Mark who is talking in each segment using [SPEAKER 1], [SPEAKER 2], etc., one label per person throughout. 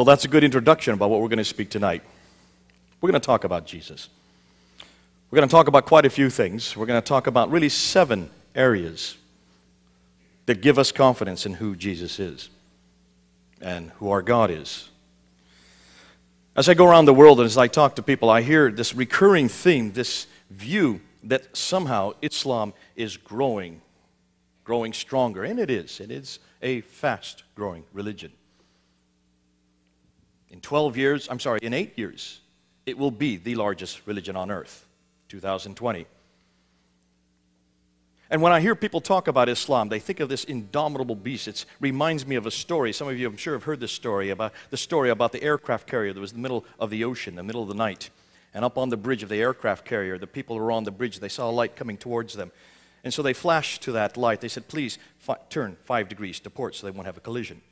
[SPEAKER 1] that's a good introduction about what we're going to speak tonight. We're going to talk about Jesus. We're going to talk about quite a few things. We're going to talk about really 7 areas that give us confidence in who Jesus is and who our God is. As I go around the world and as I talk to people, I hear this recurring theme, this view that somehow Islam is growing stronger. And it is. It is a fast-growing religion. In 8 years, it will be the largest religion on earth, 2020. And when I hear people talk about Islam, they think of this indomitable beast. It reminds me of a story. Some of you, I'm sure, have heard this story about the aircraft carrier that was in the middle of the ocean, in the middle of the night. And up on the bridge of the aircraft carrier, the people who were on the bridge, they saw a light coming towards them. And so they flashed to that light. They said, please turn 5 degrees to port so they won't have a collision.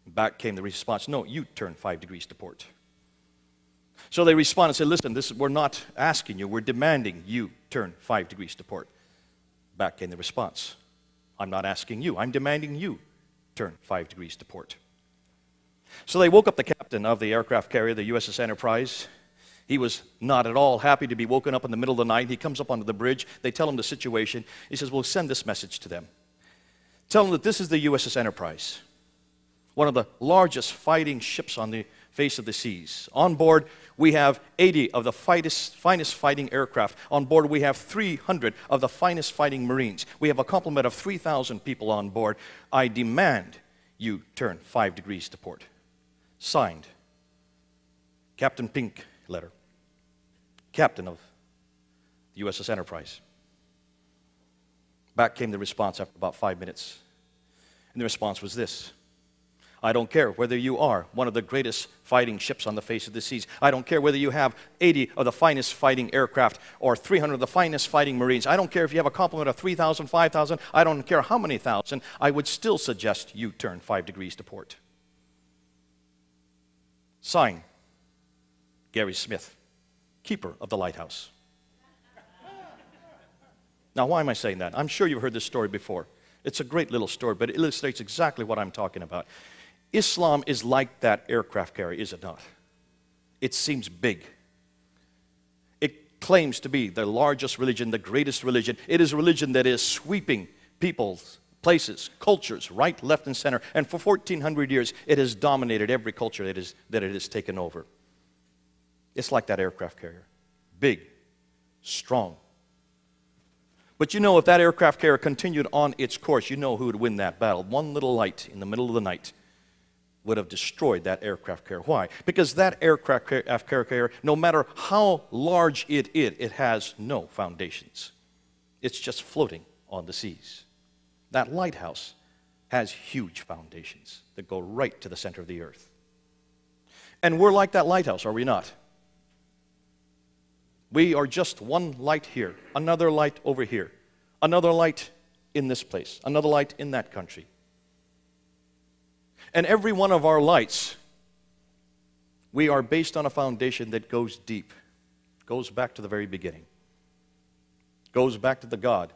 [SPEAKER 1] Back came the response, no, you turn 5 degrees to port. So they responded and said, listen, we're not asking you, we're demanding you turn 5 degrees to port. Back came the response, I'm not asking you, I'm demanding you turn 5 degrees to port. So they woke up the captain of the aircraft carrier, the USS Enterprise. He was not at all happy to be woken up in the middle of the night. He comes up onto the bridge. They tell him the situation. He says, well, send this message to them. Tell them that this is the USS Enterprise, one of the largest fighting ships on the face of the seas. On board, we have 80 of the finest fighting aircraft. On board, we have 300 of the finest fighting Marines. We have a complement of 3,000 people on board. I demand you turn 5 degrees to port. Signed, Captain Pink letter, captain of the USS Enterprise. Back came the response after about 5 minutes. And the response was this: I don't care whether you are one of the greatest fighting ships on the face of the seas. I don't care whether you have 80 of the finest fighting aircraft or 300 of the finest fighting Marines. I don't care if you have a complement of 3,000, 5,000. I don't care how many thousand. I would still suggest you turn 5 degrees to port. Sign, Gary Smith, keeper of the lighthouse. Now, why am I saying that? I'm sure you've heard this story before. It's a great little story, but it illustrates exactly what I'm talking about. Islam is like that aircraft carrier, is it not? It seems big. It claims to be the largest religion, the greatest religion. It is a religion that is sweeping peoples, places, cultures, right, left, and center. And for 1,400 years, it has dominated every culture that it has taken over. It's like that aircraft carrier. Big, strong. But you know, if that aircraft carrier continued on its course, you know who would win that battle. One little light in the middle of the night would have destroyed that aircraft carrier. Why? Because that aircraft carrier, no matter how large it is, it has no foundations. It's just floating on the seas. That lighthouse has huge foundations that go right to the center of the earth. And we're like that lighthouse, are we not? We are just one light here, another light over here, another light in this place, another light in that country. And every one of our lights, we are based on a foundation that goes deep, goes back to the very beginning, goes back to the God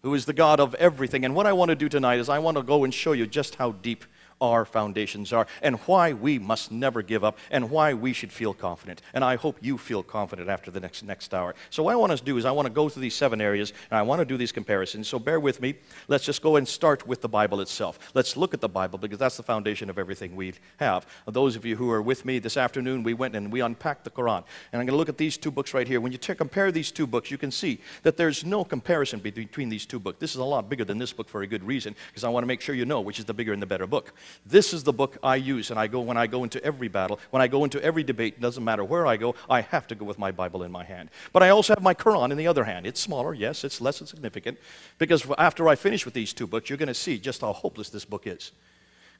[SPEAKER 1] who is the God of everything. And what I want to do tonight is I want to go and show you just how deep our foundations are and why we must never give up and why we should feel confident. And I hope you feel confident after the next hour. So what I want to do is I want to go through these 7 areas and I want to do these comparisons. So bear with me. Let's just go and start with the Bible itself. Let's look at the Bible because that's the foundation of everything we have. Those of you who are with me this afternoon, we went and we unpacked the Quran. And I'm going to look at these 2 books right here. When you compare these 2 books, you can see that there's no comparison between these 2 books. This is a lot bigger than this book for a good reason because I want to make sure you know which is the bigger and the better book. This is the book I use, and when I go into every battle, when I go into every debate, doesn't matter where I go, I have to go with my Bible in my hand. But I also have my Quran in the other hand. It's smaller, yes, it's less significant, because after I finish with these 2 books, you're going to see just how hopeless this book is.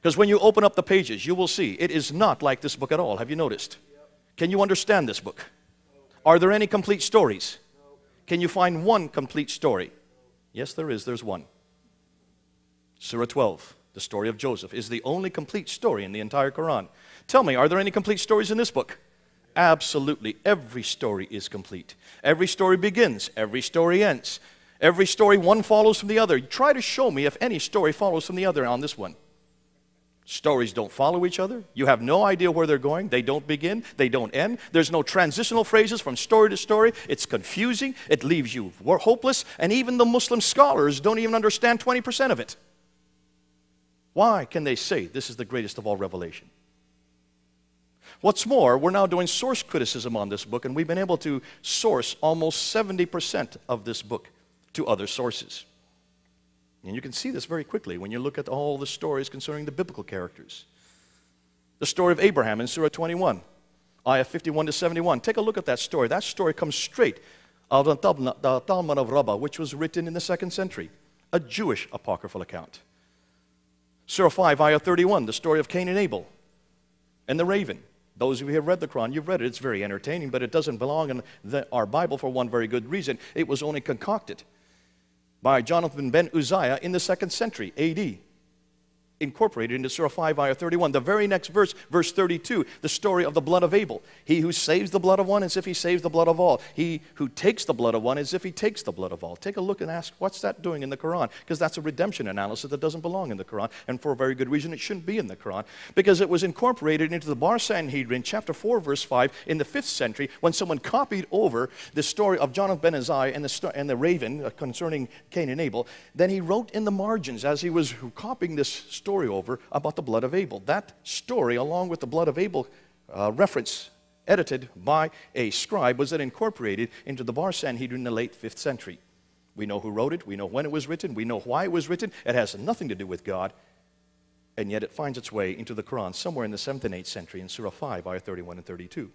[SPEAKER 1] Because when you open up the pages, you will see it is not like this book at all. Have you noticed? Can you understand this book? Are there any complete stories? Can you find one complete story? Yes, there is. There's one. Surah 12. The story of Joseph is the only complete story in the entire Quran. Tell me, are there any complete stories in this book? Absolutely. Every story is complete. Every story begins. Every story ends. Every story, one follows from the other. Try to show me if any story follows from the other on this one. Stories don't follow each other. You have no idea where they're going. They don't begin. They don't end. There's no transitional phrases from story to story. It's confusing. It leaves you hopeless. And even the Muslim scholars don't even understand 20% of it. Why can they say this is the greatest of all revelation? What's more, we're now doing source criticism on this book, and we've been able to source almost 70% of this book to other sources. And you can see this very quickly when you look at all the stories concerning the biblical characters. The story of Abraham in Surah 21, ayah 51 to 71. Take a look at that story. That story comes straight out of the Talmud of Rabbah, which was written in the 2nd century, a Jewish apocryphal account. Surah 5, ayah 31, the story of Cain and Abel and the raven. Those of you who have read the Quran, you've read it. It's very entertaining, but it doesn't belong in our Bible for one very good reason. It was only concocted by Jonathan ben Uzziah in the 2nd century A.D., incorporated into Surah 5, ayah 31. The very next verse, verse 32, the story of the blood of Abel. He who saves the blood of one as if he saves the blood of all. He who takes the blood of one as if he takes the blood of all. Take a look and ask, what's that doing in the Quran? Because that's a redemption analysis that doesn't belong in the Quran, and for a very good reason it shouldn't be in the Quran, because it was incorporated into the Bar Sanhedrin, chapter 4, verse 5, in the 5th century, when someone copied over the story of Jonathan ben Uzziah and the raven concerning Cain and Abel. Then he wrote in the margins, as he was copying this story over, about the blood of Abel. That story, along with the blood of Abel reference edited by a scribe, was then incorporated into the Bar Sanhedrin in the late 5th century. We know who wrote it. We know when it was written. We know why it was written. It has nothing to do with God, and yet it finds its way into the Quran somewhere in the 7th and 8th century in Surah 5, ayah 31 and 32.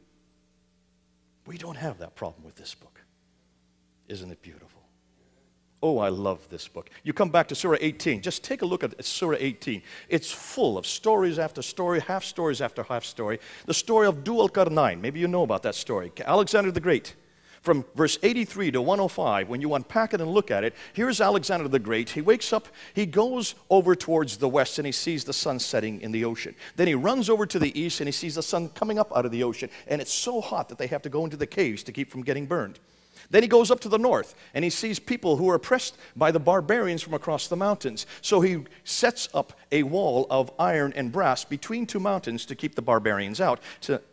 [SPEAKER 1] We don't have that problem with this book. Isn't it beautiful? Oh, I love this book. You come back to Surah 18. Just take a look at Surah 18. It's full of stories after story, half stories after half story. The story of Dhu al-Qarnayn. Maybe you know about that story. Alexander the Great. From verse 83 to 105, when you unpack it and look at it, here's Alexander the Great. He wakes up, he goes over towards the west, and he sees the sun setting in the ocean. Then he runs over to the east, and he sees the sun coming up out of the ocean. And it's so hot that they have to go into the caves to keep from getting burned. Then he goes up to the north, and he sees people who are oppressed by the barbarians from across the mountains. So he sets up a wall of iron and brass between two mountains to keep the barbarians out.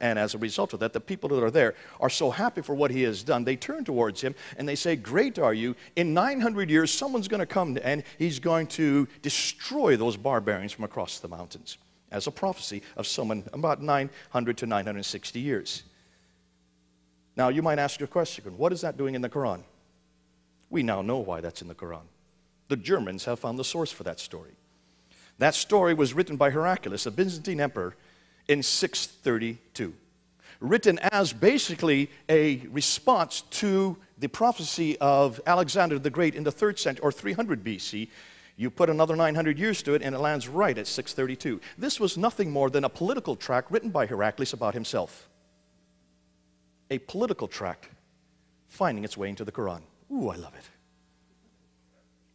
[SPEAKER 1] And as a result of that, the people that are there are so happy for what he has done. They turn towards him, and they say, "Great are you. In 900 years, someone's going to come, and he's going to destroy those barbarians from across the mountains," as a prophecy of someone about 900 to 960 years. Now, you might ask your question, what is that doing in the Quran? We now know why that's in the Quran. The Germans have found the source for that story. That story was written by Heraclius, a Byzantine emperor, in 632. Written as basically a response to the prophecy of Alexander the Great in the 3rd century, or 300 BC. You put another 900 years to it, and it lands right at 632. This was nothing more than a political tract written by Heraclius about himself. A political tract finding its way into the Quran. Ooh, I love it.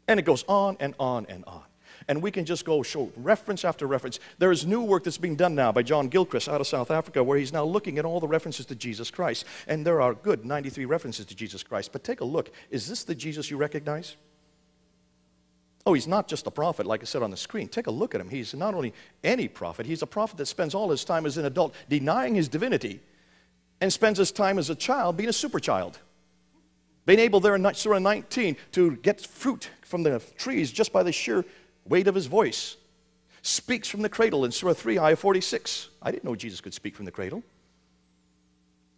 [SPEAKER 1] And it goes on and on and on. And we can just go show reference after reference. There is new work that's being done now by John Gilchrist out of South Africa, where he's now looking at all the references to Jesus Christ. And there are good 93 references to Jesus Christ. But take a look. Is this the Jesus you recognize? Oh, he's not just a prophet, like I said on the screen. Take a look at him. He's not only any prophet, he's a prophet that spends all his time as an adult denying his divinity, and spends his time as a child being a super child. Being able there in Surah 19 to get fruit from the trees just by the sheer weight of his voice. Speaks from the cradle in Surah 3, ayah 46. I didn't know Jesus could speak from the cradle.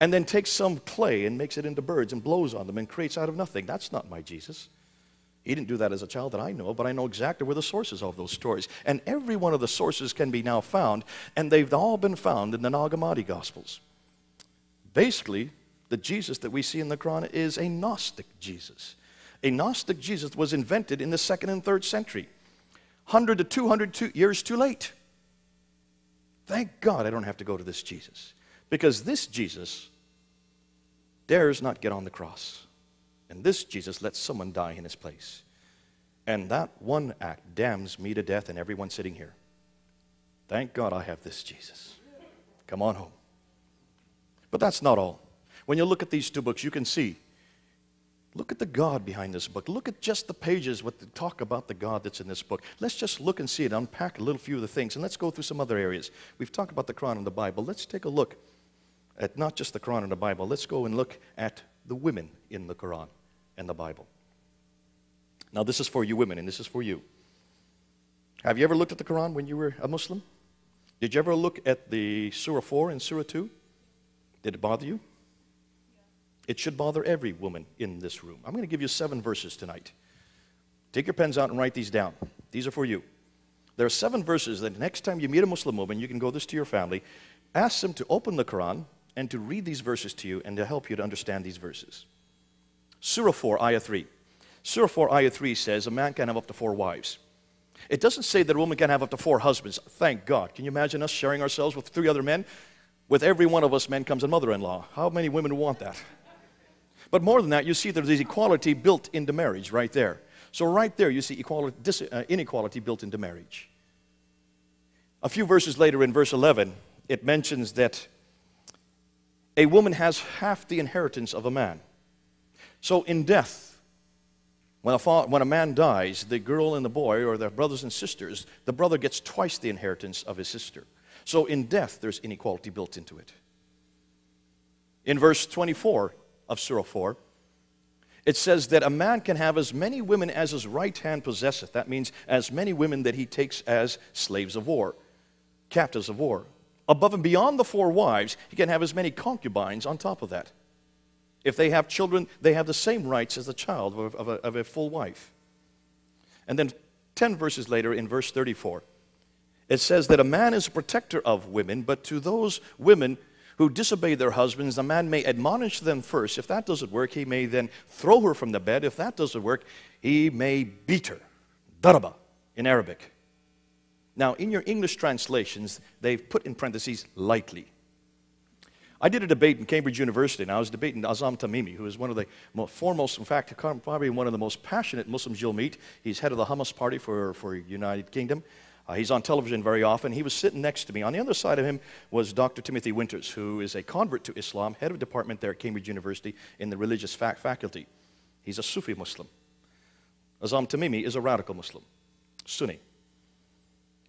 [SPEAKER 1] And then takes some clay and makes it into birds and blows on them and creates out of nothing. That's not my Jesus. He didn't do that as a child that I know, but I know exactly where the sources of those stories. And every one of the sources can be now found, and they've all been found in the Nag Hammadi Gospels. Basically, the Jesus that we see in the Quran is a Gnostic Jesus. A Gnostic Jesus was invented in the 2nd and 3rd century, 100 to 200 years too late. Thank God I don't have to go to this Jesus, because this Jesus dares not get on the cross, and this Jesus lets someone die in his place. And that one act damns me to death and everyone sitting here. Thank God I have this Jesus. Come on home. But that's not all. When you look at these two books, you can see Look at the God behind this book. Look at just the pages, what they talk about the God that's in this book. Let's just look and see it, unpack a little few of the things, and let's go through some other areas. We've talked about the Quran and the Bible. Let's take a look at not just the Quran and the Bible. Let's go and look at the women in the Quran and the Bible. Now, this is for you women, and this is for you. Have you ever looked at the Quran when you were a Muslim? Did you ever look at the Surah 4 and Surah 2? Did it bother you? It should bother every woman in this room. I'm going to give you 7 verses tonight. Take your pens out and write these down. These are for you. There are 7 verses that next time you meet a Muslim woman, you can go this to your family, ask them to open the Quran and to read these verses to you and to help you to understand these verses. Surah 4, Ayah 3. Surah 4, Ayah 3 says a man can have up to 4 wives. It doesn't say that a woman can have up to 4 husbands. Thank God. Can you imagine us sharing ourselves with 3 other men? With every one of us men comes a mother-in-law. How many women want that? But more than that, you see that there's equality built into marriage right there. So right there you see inequality built into marriage. A few verses later in verse 11, it mentions that a woman has half the inheritance of a man. So in death, when a man dies, the girl and the boy, or their brothers and sisters, the brother gets twice the inheritance of his sister. So in death, there's inequality built into it. In verse 24 of Surah 4, it says that a man can have as many women as his right hand possesseth. That means as many women that he takes as slaves of war, captives of war. Above and beyond the 4 wives, he can have as many concubines on top of that. If they have children, they have the same rights as the child of a full wife. And then 10 verses later in verse 34, it says that a man is a protector of women, but to those women who disobey their husbands, the man may admonish them first. If that doesn't work, he may then throw her from the bed. If that doesn't work, he may beat her. Daraba in Arabic. Now, in your English translations, they've put in parentheses, lightly. I did a debate in Cambridge University, and I was debating Azam Tamimi, who is one of the foremost, in fact, probably one of the most passionate Muslims you'll meet. He's head of the Hamas party for United Kingdom. He's on television very often. He was sitting next to me. On the other side of him was Dr. Timothy Winters, who is a convert to Islam, head of department there at Cambridge University in the religious faculty. He's a Sufi Muslim. Azam Tamimi is a radical Muslim, Sunni.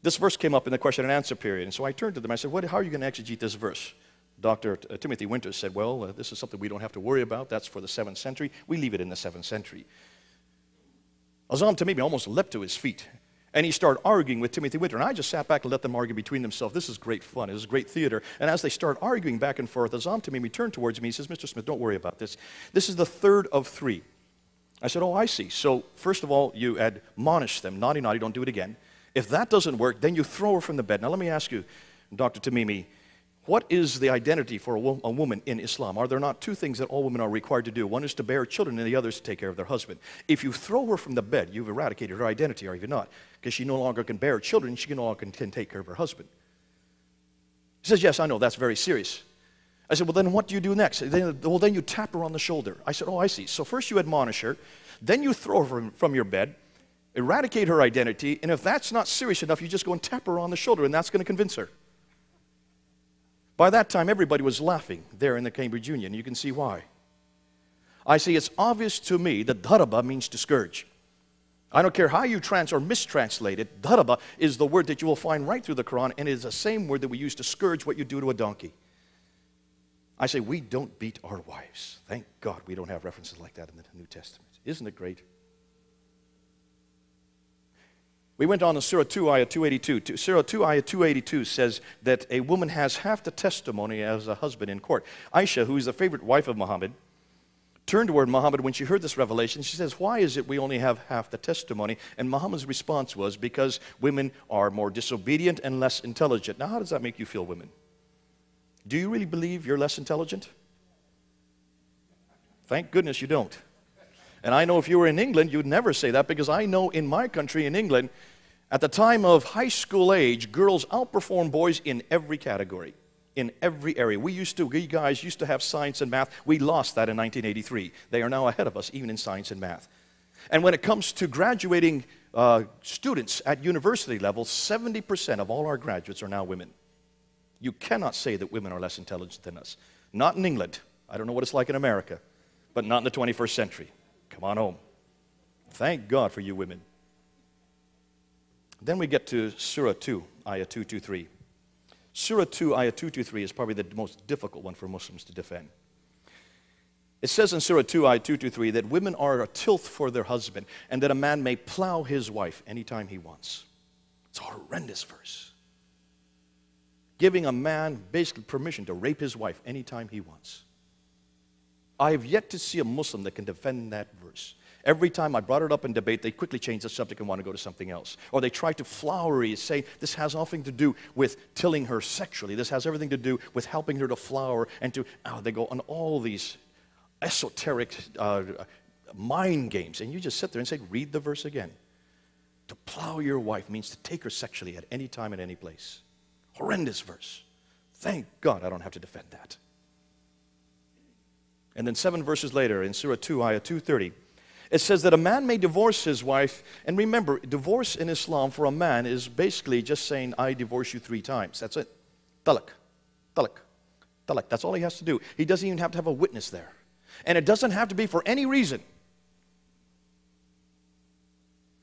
[SPEAKER 1] This verse came up in the question and answer period, and so I turned to them. I said, how are you going to exegete this verse? Dr. Timothy Winters said, well, this is something we don't have to worry about. That's for the 7th century. We leave it in the 7th century. Azam Tamimi almost leapt to his feet. And he started arguing with Timothy Winter. And I just sat back and let them argue between themselves. This is great fun. This is great theater. And as they start arguing back and forth, Azam Tamimi turned towards me. He says, Mr. Smith, don't worry about this. This is the 3rd of 3. I said, oh, I see. So first of all, you admonish them. Naughty, naughty, don't do it again. If that doesn't work, then you throw her from the bed. Now let me ask you, Dr. Tamimi, what is the identity for a woman in Islam? Are there not 2 things that all women are required to do? One is to bear children and the other is to take care of their husband. If you throw her from the bed, you've eradicated her identity, or even not, because she no longer can bear children, she no longer can take care of her husband. He says, yes, I know, that's very serious. I said, well, then what do you do next? Well, then you tap her on the shoulder. I said, oh, I see. So first you admonish her, then you throw her from your bed, eradicate her identity, and if that's not serious enough, you just go and tap her on the shoulder, and that's going to convince her. By that time, everybody was laughing there in the Cambridge Union. You can see why. I say it's obvious to me that daraba means to scourge. I don't care how you or mistranslate it, daraba is the word that you will find right through the Quran, and it is the same word that we use to scourge what you do to a donkey. I say we don't beat our wives. Thank God we don't have references like that in the New Testament. Isn't it great? We went on to Surah 2, Ayah 282. Surah 2, Ayah 282 says that a woman has half the testimony as a husband in court. Aisha, who is the favorite wife of Muhammad, turned toward Muhammad when she heard this revelation. She says, why is it we only have half the testimony? And Muhammad's response was, because women are more disobedient and less intelligent. Now, how does that make you feel, women? Do you really believe you're less intelligent? Thank goodness you don't. And I know if you were in England, you'd never say that, because I know in my country, in England, at the time of high school age, girls outperform boys in every category, in every area. We guys used to have science and math. We lost that in 1983. They are now ahead of us, even in science and math. And when it comes to graduating students at university level, 70% of all our graduates are now women. You cannot say that women are less intelligent than us. Not in England. I don't know what it's like in America, but not in the 21st century. Come on home. Thank God for you women. Then we get to Surah 2, Ayah 223. Surah 2, Ayah 223 is probably the most difficult one for Muslims to defend. It says in Surah 2, Ayah 223 that women are a tilth for their husband and that a man may plow his wife anytime he wants. It's a horrendous verse. Giving a man basically permission to rape his wife anytime he wants. I have yet to see a Muslim that can defend that verse. Every time I brought it up in debate, they quickly change the subject and want to go to something else. Or they try to flowery say, this has nothing to do with tilling her sexually. This has everything to do with helping her to flower and to, they go on all these esoteric mind games. And you just sit there and say, read the verse again. To plow your wife means to take her sexually at any time and any place. Horrendous verse. Thank God I don't have to defend that. And then 7 verses later in Surah 2, Ayah 230, it says that a man may divorce his wife. And remember, divorce in Islam for a man is basically just saying, I divorce you 3 times. That's it. Talaq, talaq, talaq. That's all he has to do. He doesn't even have to have a witness there. And it doesn't have to be for any reason.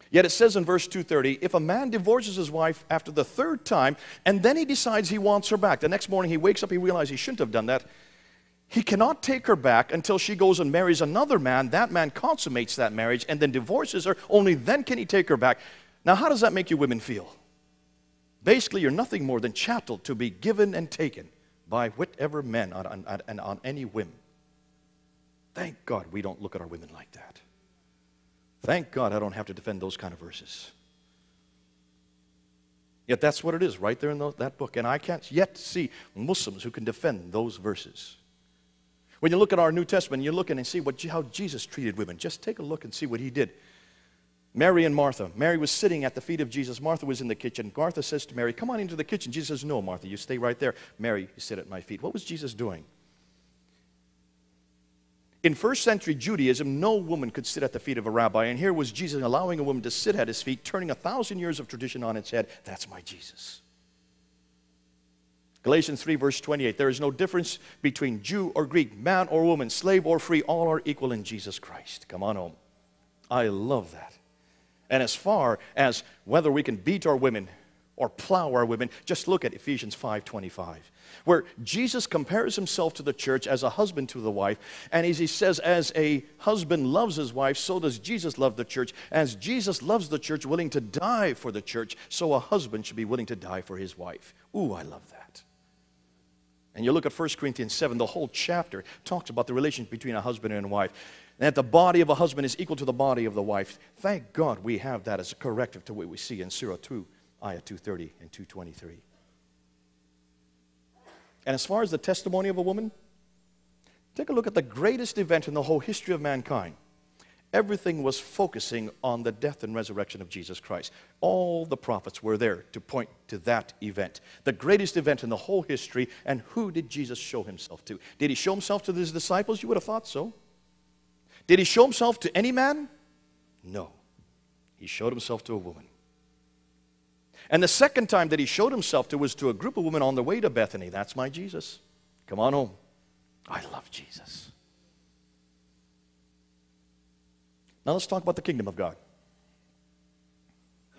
[SPEAKER 1] Yet it says in verse 230, if a man divorces his wife after the 3rd time, and then he decides he wants her back, the next morning he wakes up, he realizes he shouldn't have done that, he cannot take her back until she goes and marries another man. That man consummates that marriage and then divorces her. Only then can he take her back. Now, how does that make you women feel? Basically, you're nothing more than chattel to be given and taken by whatever men on any whim. Thank God we don't look at our women like that. Thank God I don't have to defend those kind of verses. Yet that's what it is right there in that book. And I can't yet see Muslims who can defend those verses. When you look at our New Testament, you look and see how Jesus treated women. Just take a look and see what he did. Mary and Martha. Mary was sitting at the feet of Jesus. Martha was in the kitchen. Martha says to Mary, come on into the kitchen. Jesus says, no, Martha, you stay right there. Mary, you sit at my feet. What was Jesus doing? In first century Judaism, no woman could sit at the feet of a rabbi. And here was Jesus allowing a woman to sit at his feet, turning 1,000 years of tradition on its head. That's my Jesus. Galatians 3, verse 28, there is no difference between Jew or Greek, man or woman, slave or free, all are equal in Jesus Christ. Come on home. I love that. And as far as whether we can beat our women or plow our women, just look at Ephesians 5:25, where Jesus compares himself to the church as a husband to the wife, and as he says, as a husband loves his wife, so does Jesus love the church. As Jesus loves the church, willing to die for the church, so a husband should be willing to die for his wife. Ooh, I love that. And you look at 1 Corinthians 7, the whole chapter talks about the relationship between a husband and a wife. And that the body of a husband is equal to the body of the wife. Thank God we have that as a corrective to what we see in Surah 2, Ayah 230 and 223. And as far as the testimony of a woman, take a look at the greatest event in the whole history of mankind. Everything was focusing on the death and resurrection of Jesus Christ. All the prophets were there to point to that event. The greatest event in the whole history. And who did Jesus show himself to? Did he show himself to his disciples? You would have thought so. Did he show himself to any man? No. He showed himself to a woman. And the second time that he showed himself to was to a group of women on their way to Bethany. That's my Jesus. Come on home. I love Jesus. Now let's talk about the kingdom of God.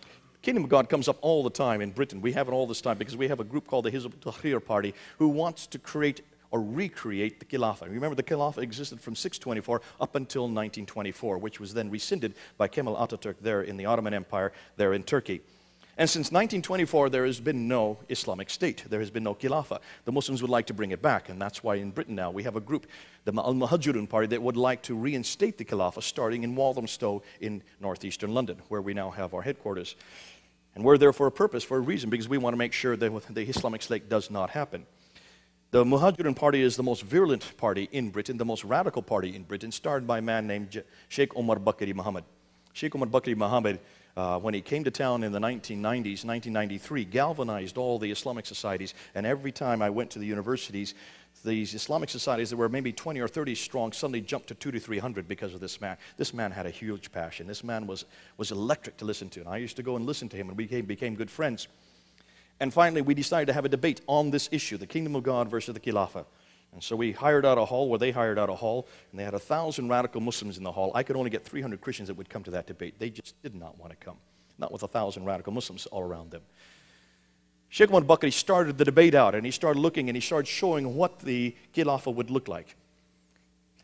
[SPEAKER 1] The kingdom of God comes up all the time in Britain. We have it all this time because we have a group called the Hizb ut-Tahrir Party who wants to create or recreate the Khilafah. Remember, the Khilafah existed from 624 up until 1924, which was then rescinded by Kemal Atatürk there in the Ottoman Empire there in Turkey. And since 1924, there has been no Islamic State. There has been no Khilafah. The Muslims would like to bring it back, and that's why in Britain now we have a group, the Al-Muhajirun Party, that would like to reinstate the Khilafah starting in Walthamstow in northeastern London, where we now have our headquarters. And we're there for a purpose, for a reason, because we want to make sure that the Islamic State does not happen. The Muhajirun Party is the most virulent party in Britain, the most radical party in Britain, started by a man named Sheikh Omar Bakri Muhammad. Sheikh Omar Bakri Muhammad, when he came to town in the 1990s, 1993, galvanized all the Islamic societies. And every time I went to the universities, these Islamic societies that were maybe 20 or 30 strong suddenly jumped to 200 to 300 because of this man. This man had a huge passion. This man was electric to listen to. And I used to go and listen to him, and we became good friends. And finally, we decided to have a debate on this issue, the kingdom of God versus the Khilafah. And so we hired out a hall where they hired out a hall, and they had 1,000 radical Muslims in the hall. I could only get 300 Christians that would come to that debate. They just did not want to come, not with 1,000 radical Muslims all around them. Sheikh Muhammad Bakri started the debate out, and he started looking, and he started showing what the Khilafah would look like.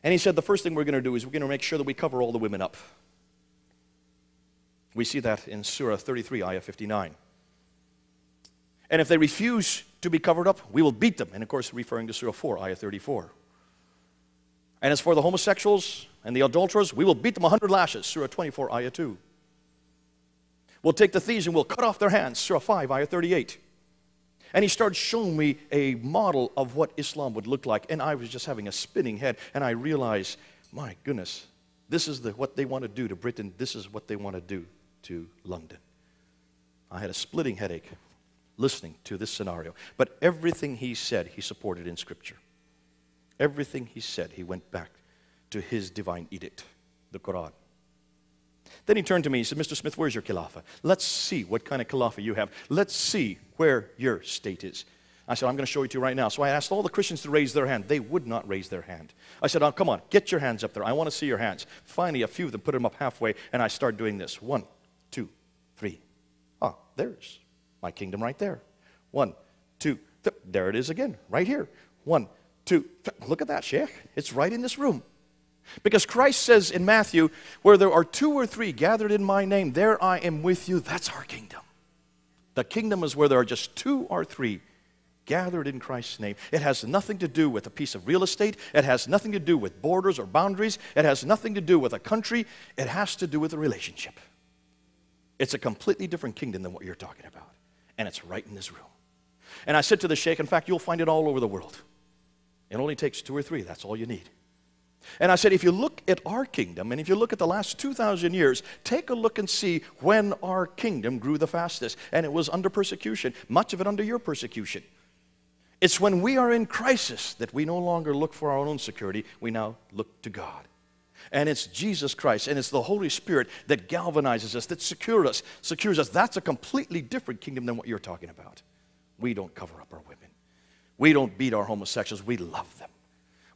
[SPEAKER 1] And he said, the first thing we're going to do is we're going to make sure that we cover all the women up. We see that in Surah 33, Ayah 59. And if they refuse to be covered up, we will beat them. And of course, referring to Surah 4, Ayah 34. And as for the homosexuals and the adulterers, we will beat them 100 lashes, Surah 24, Ayah 2. We'll take the thieves and we'll cut off their hands, Surah 5, Ayah 38. And he started showing me a model of what Islam would look like. And I was just having a spinning head. And I realized, my goodness, this is what they want to do to Britain. This is what they want to do to London. I had a splitting headache listening to this scenario. But everything he said, he supported in Scripture. Everything he said, he went back to his divine edict, the Quran. Then he turned to me and said, Mr. Smith, where's your Khilafah? Let's see what kind of Khilafah you have. Let's see where your state is. I said, I'm going to show it to you right now. So I asked all the Christians to raise their hand. They would not raise their hand. I said, oh, come on, get your hands up there. I want to see your hands. Finally, a few of them put them up halfway, and I started doing this. 1, 2, 3. Ah, there's my kingdom right there. 1, 2, there it is again, right here. 1, 2, look at that, Sheikh. It's right in this room. Because Christ says in Matthew, where there are 2 or 3 gathered in my name, there I am with you. That's our kingdom. The kingdom is where there are just 2 or 3 gathered in Christ's name. It has nothing to do with a piece of real estate. It has nothing to do with borders or boundaries. It has nothing to do with a country. It has to do with a relationship. It's a completely different kingdom than what you're talking about. And it's right in this room. And I said to the Sheikh, in fact, you'll find it all over the world. It only takes 2 or 3. That's all you need. And I said, if you look at our kingdom, and if you look at the last 2,000 years, take a look and see when our kingdom grew the fastest. And it was under persecution, much of it under your persecution. It's when we are in crisis that we no longer look for our own security. We now look to God. And it's Jesus Christ, and it's the Holy Spirit that galvanizes us, that secures us. That's a completely different kingdom than what you're talking about. We don't cover up our women. We don't beat our homosexuals. We love them.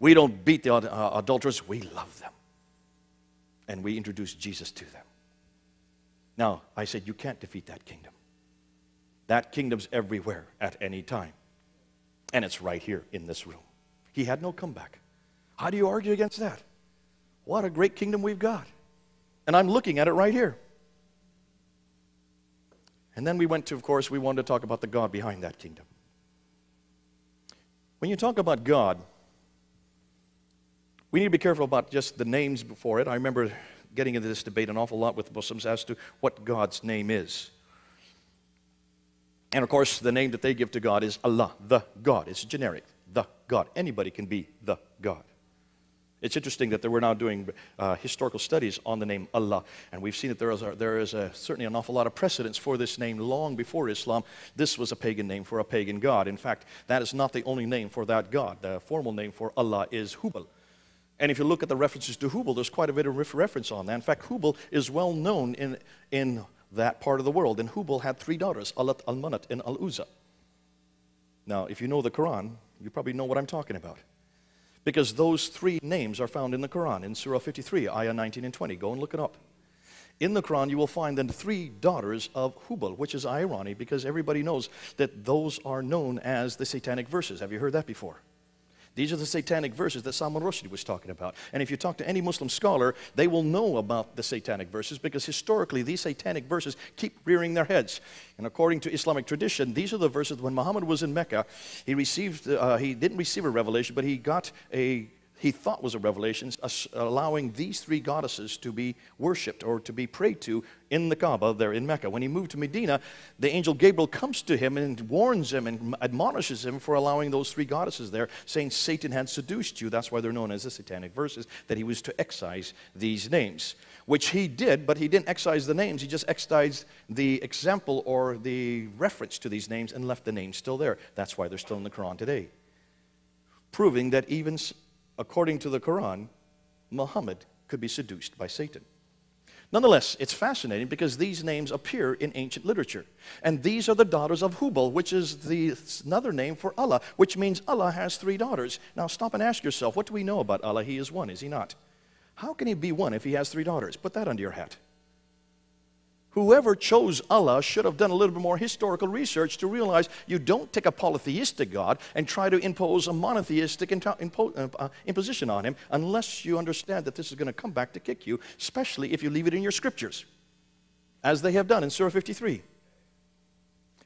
[SPEAKER 1] We don't beat the adulterers. We love them. And we introduce Jesus to them. Now, I said, you can't defeat that kingdom. That kingdom's everywhere at any time. And it's right here in this room. He had no comeback. How do you argue against that? What a great kingdom we've got. And I'm looking at it right here. And then we went to, of course, we wanted to talk about the God behind that kingdom. When you talk about God, we need to be careful about just the names before it. I remember getting into this debate an awful lot with Muslims as to what God's name is. And of course, the name that they give to God is Allah, the God. It's generic, the God. Anybody can be the God. It's interesting that we're now doing historical studies on the name Allah. And we've seen that there is certainly an awful lot of precedence for this name long before Islam. This was a pagan name for a pagan god. In fact, that is not the only name for that god. The formal name for Allah is Hubal. And if you look at the references to Hubal, there's quite a bit of reference on that. In fact, Hubal is well known in that part of the world. And Hubal had 3 daughters, Alat, Al-Manat, and Al-Uzza. Now, if you know the Quran, you probably know what I'm talking about. Because those 3 names are found in the Quran, in Surah 53, Ayah 19 and 20. Go and look it up. In the Quran, you will find then 3 daughters of Hubal, which is ironic because everybody knows that those are known as the satanic verses. Have you heard that before? These are the satanic verses that Salman Rushdie was talking about. And if you talk to any Muslim scholar, they will know about the satanic verses because historically these satanic verses keep rearing their heads. And according to Islamic tradition, these are the verses when Muhammad was in Mecca, he didn't receive a revelation, but he got he thought was a revelation, allowing these 3 goddesses to be worshipped or to be prayed to in the Kaaba there in Mecca. When he moved to Medina, the angel Gabriel comes to him and warns him and admonishes him for allowing those 3 goddesses there, saying Satan had seduced you. That's why they're known as the satanic verses, that he was to excise these names, which he did, but he didn't excise the names. He just excised the example or the reference to these names and left the names still there. That's why they're still in the Quran today, proving that even according to the Quran, Muhammad could be seduced by Satan. Nonetheless, it's fascinating because these names appear in ancient literature. And these are the daughters of Hubal, which is another name for Allah, which means Allah has 3 daughters. Now stop and ask yourself, what do we know about Allah? He is one, is he not? How can he be one if he has 3 daughters? Put that under your hat. Whoever chose Allah should have done a little bit more historical research to realize you don't take a polytheistic God and try to impose a monotheistic imposition on him unless you understand that this is going to come back to kick you, especially if you leave it in your scriptures, as they have done in Surah 53.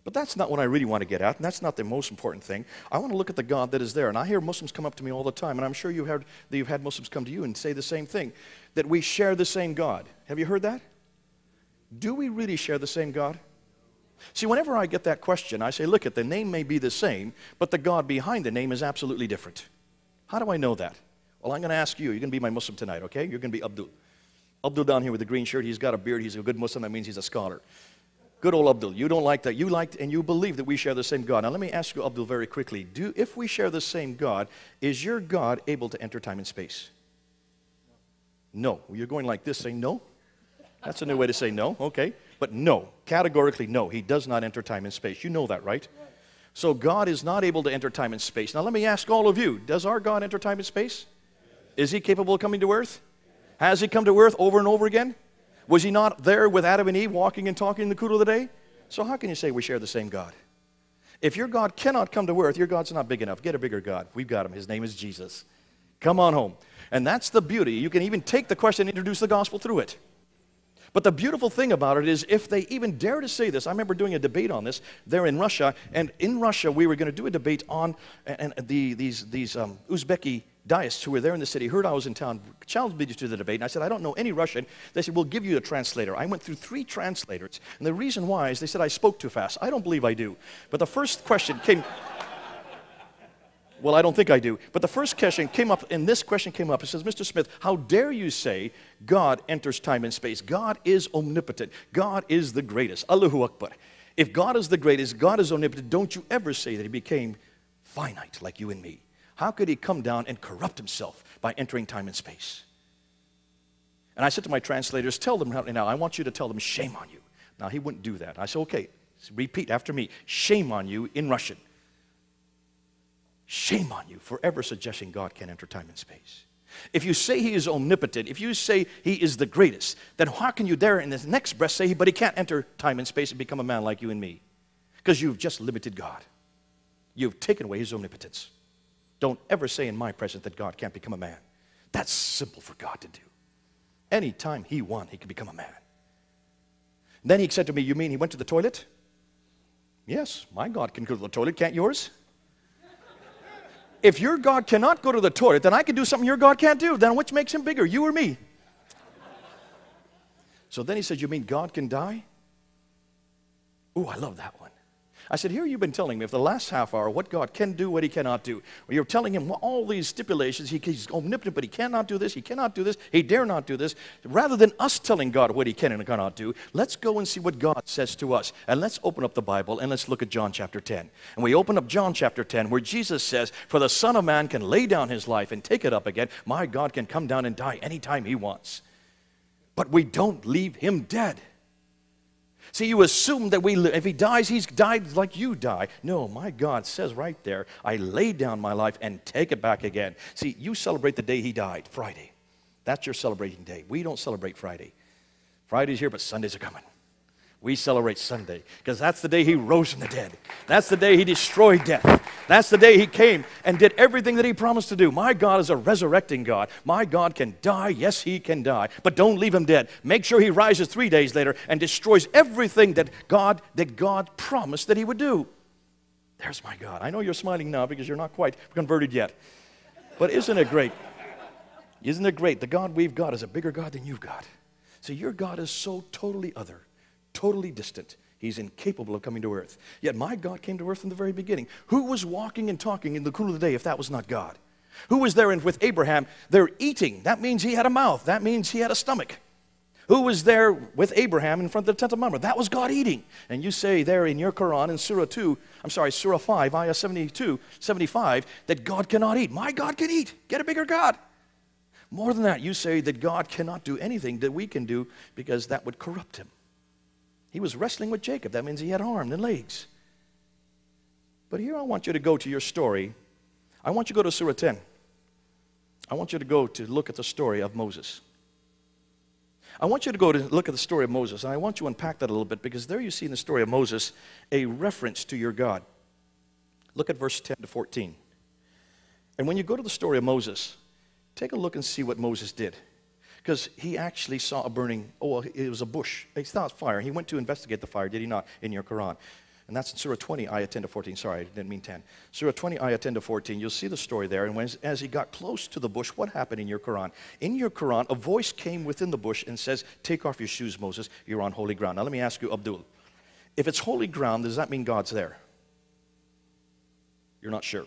[SPEAKER 1] But that's not what I really want to get at, and that's not the most important thing. I want to look at the God that is there. And I hear Muslims come up to me all the time, and I'm sure you've had Muslims come to you and say the same thing, that we share the same God. Have you heard that? Do we really share the same God? See, whenever I get that question, I say, look, the name may be the same, but the God behind the name is absolutely different. How do I know that? Well, I'm going to ask you. You're going to be my Muslim tonight, okay? You're going to be Abdul. Abdul down here with the green shirt. He's got a beard. He's a good Muslim. That means he's a scholar. Good old Abdul. You don't like that. You like and you believe that we share the same God. Now, let me ask you, Abdul, very quickly. If we share the same God, is your God able to enter time and space? No. You're going like this, saying no? That's a new way to say no, okay. But no, categorically no, he does not enter time and space. You know that, right? So God is not able to enter time and space. Now let me ask all of you, does our God enter time and space? Is he capable of coming to earth? Has he come to earth over and over again? Was he not there with Adam and Eve walking and talking in the cool of the day? So how can you say we share the same God? If your God cannot come to earth, your God's not big enough. Get a bigger God. We've got him. His name is Jesus. Come on home. And that's the beauty. You can even take the question and introduce the gospel through it. But the beautiful thing about it is if they even dare to say this, I remember doing a debate on this there in Russia, and in Russia we were going to do a debate on these Uzbeki deists who were there in the city, heard I was in town, challenged me to the debate, and I said, I don't know any Russian. They said, we'll give you a translator. I went through 3 translators, and the reason why is they said I spoke too fast. I don't believe I do. But the first question came... Well, I don't think I do. But the first question came up, and this question came up. It says, Mr. Smith, how dare you say God enters time and space? God is omnipotent. God is the greatest. Allahu Akbar. If God is the greatest, God is omnipotent, don't you ever say that he became finite like you and me. How could he come down and corrupt himself by entering time and space? And I said to my translators, tell them now, I want you to tell them, shame on you. Now, he wouldn't do that. I said, okay, repeat after me. Shame on you in Russian. Shame on you for ever suggesting God can enter time and space. If you say he is omnipotent, if you say he is the greatest, then how can you there in the next breath say, but he can't enter time and space and become a man like you and me? Because you've just limited God. You've taken away his omnipotence. Don't ever say in my presence that God can't become a man. That's simple for God to do. Anytime he wants, he can become a man. Then he said to me, you mean he went to the toilet? Yes, my God can go to the toilet, can't yours? If your God cannot go to the toilet, then I can do something your God can't do. Then which makes him bigger, you or me? So then he said, you mean God can die? Ooh, I love that one. I said, here you've been telling me for the last half hour what God can do, what he cannot do. Well, you're telling him all these stipulations. He's omnipotent, but he cannot do this, he cannot do this, he dare not do this. Rather than us telling God what he can and cannot do, let's go and see what God says to us. And let's open up the Bible and let's look at John chapter 10. And we open up John chapter 10 where Jesus says, for the Son of Man can lay down his life and take it up again. My God can come down and die anytime he wants. But we don't leave him dead. See, you assume that if he dies, he's died like you die. No, my God says right there, I lay down my life and take it back again. See, you celebrate the day he died, Friday. That's your celebrating day. We don't celebrate Friday. Friday's here, but Sundays are coming. We celebrate Sunday because that's the day he rose from the dead. That's the day he destroyed death. That's the day he came and did everything that he promised to do. My God is a resurrecting God. My God can die. Yes, he can die. But don't leave him dead. Make sure he rises 3 days later and destroys everything that God promised that he would do. There's my God. I know you're smiling now because you're not quite converted yet. But isn't it great? Isn't it great? The God we've got is a bigger God than you've got. See, your God is so totally other. Totally distant. He's incapable of coming to earth. Yet my God came to earth from the very beginning. Who was walking and talking in the cool of the day if that was not God? Who was there with Abraham? They're eating. That means he had a mouth. That means he had a stomach. Who was there with Abraham in front of the tent of Mamre? That was God eating. And you say there in your Quran in Surah 5, ayah 72, 75, that God cannot eat. My God can eat. Get a bigger God. More than that, you say that God cannot do anything that we can do because that would corrupt him. He was wrestling with Jacob. That means he had arms and legs. But here I want you to go to your story. I want you to go to Surah 10. I want you to go to look at the story of Moses. I want you to go to look at the story of Moses, and I want you to unpack that a little bit, because there you see in the story of Moses a reference to your God. Look at verse 10 to 14. And when you go to the story of Moses, take a look and see what Moses did. Because he actually saw a burning, it was a bush. He saw a fire. He went to investigate the fire, did he not, in your Quran? And that's in Surah 20, ayah 10 to 14. Sorry, I didn't mean 10. Surah 20, ayah 10 to 14. You'll see the story there. And as he got close to the bush, what happened in your Quran? In your Quran, a voice came within the bush and says, take off your shoes, Moses. You're on holy ground. Now let me ask you, Abdul. If it's holy ground, does that mean God's there? You're not sure.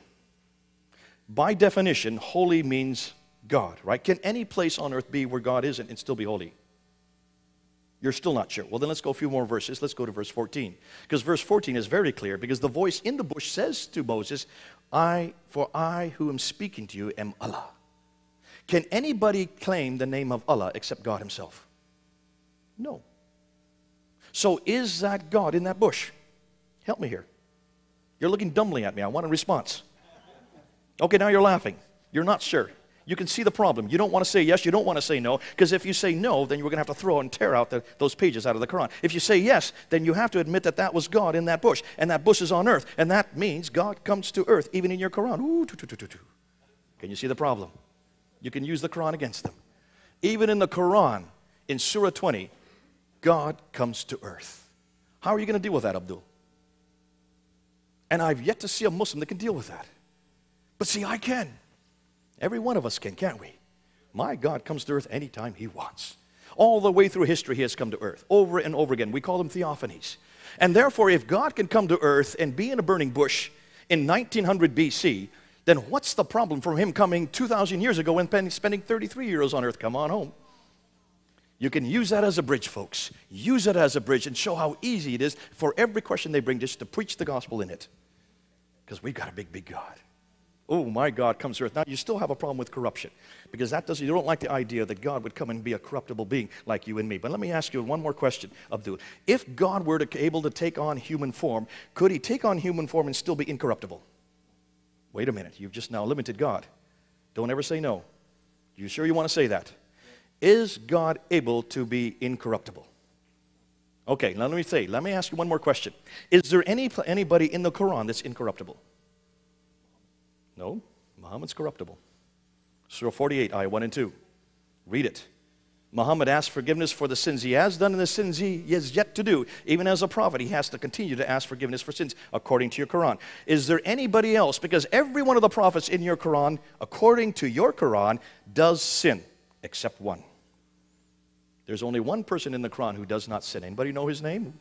[SPEAKER 1] By definition, holy means God, right? Can any place on earth be where God isn't and still be holy? You're still not sure. Well, then let's go a few more verses. Let's go to verse 14. Because verse 14 is very clear, because the voice in the bush says to Moses, for I who am speaking to you am Allah. Can anybody claim the name of Allah except God himself? No. So is that God in that bush? Help me here. You're looking dumbly at me. I want a response. Okay, now you're laughing. You're not sure. You can see the problem. You don't want to say yes, you don't want to say no, because if you say no, then you're going to have to throw and tear out those pages out of the Quran. If you say yes, then you have to admit that that was God in that bush, and that bush is on earth, and that means God comes to earth, even in your Quran. Ooh, Can you see the problem? You can use the Quran against them. Even in the Quran, in Surah 20, God comes to earth. How are you going to deal with that, Abdul? And I've yet to see a Muslim that can deal with that. But see, I can. Every one of us can, can't we? My God comes to earth anytime he wants. All the way through history, he has come to earth, over and over again. We call them theophanies. And therefore, if God can come to earth and be in a burning bush in 1900 BC, then what's the problem from him coming 2,000 years ago and spending 33 years on earth? Come on home. You can use that as a bridge, folks. Use it as a bridge and show how easy it is for every question they bring just to preach the gospel in it. Because we've got a big, big God. Oh, my God comes to earth. Now, you still have a problem with corruption, because you don't like the idea that God would come and be a corruptible being like you and me. But let me ask you one more question, Abdul. If God were able to take on human form, could he take on human form and still be incorruptible? Wait a minute. You've just now limited God. Don't ever say no. You sure you want to say that? Is God able to be incorruptible? Okay, now let me ask you one more question. Is there anybody in the Quran that's incorruptible? No, Muhammad's corruptible. Surah 48, ayah 1 and 2. Read it. Muhammad asked forgiveness for the sins he has done and the sins he is yet to do. Even as a prophet, he has to continue to ask forgiveness for sins, according to your Quran. Is there anybody else? Because every one of the prophets in your Quran, according to your Quran, does sin, except one. There's only one person in the Quran who does not sin. Anybody know his name?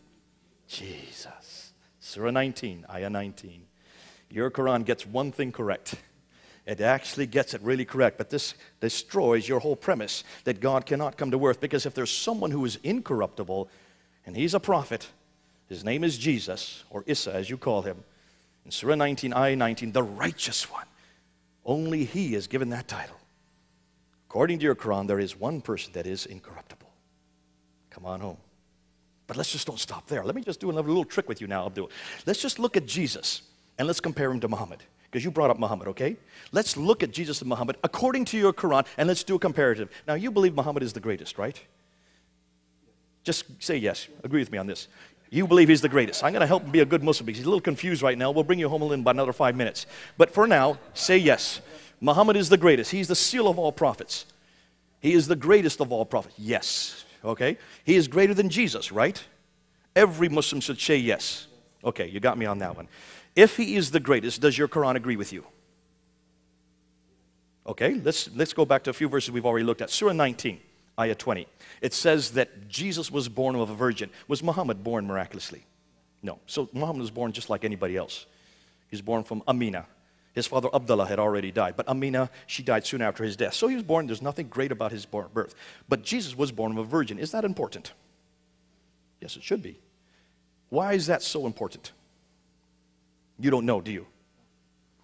[SPEAKER 1] Jesus. Surah 19, ayah 19. Your Quran gets one thing correct. It actually gets it really correct, but this destroys your whole premise that God cannot come to earth, because if there's someone who is incorruptible, and he's a prophet, his name is Jesus, or Isa as you call him, in Surah 19, ayah 19, the righteous one, only he is given that title. According to your Quran, there is one person that is incorruptible. Come on home. But let's just don't stop there. Let me just do another little trick with you now, Abdul. Let's just look at Jesus. And let's compare him to Muhammad, because you brought up Muhammad, okay? Let's look at Jesus and Muhammad according to your Quran, and let's do a comparative. Now, you believe Muhammad is the greatest, right? Just say yes. Agree with me on this. You believe he's the greatest. I'm going to help him be a good Muslim, because he's a little confused right now. We'll bring you home in about another 5 minutes. But for now, say yes. Muhammad is the greatest. He's the seal of all prophets. He is the greatest of all prophets. Yes. Okay? He is greater than Jesus, right? Every Muslim should say yes. Okay, you got me on that one. If he is the greatest, does your Quran agree with you? Okay, let's go back to a few verses we've already looked at. Surah 19, ayah 20. It says that Jesus was born of a virgin. Was Muhammad born miraculously? No. So Muhammad was born just like anybody else. He was born from Amina. His father Abdullah had already died, but Amina, she died soon after his death. So he was born, there's nothing great about his birth. But Jesus was born of a virgin. Is that important? Yes, it should be. Why is that so important? You don't know, do you?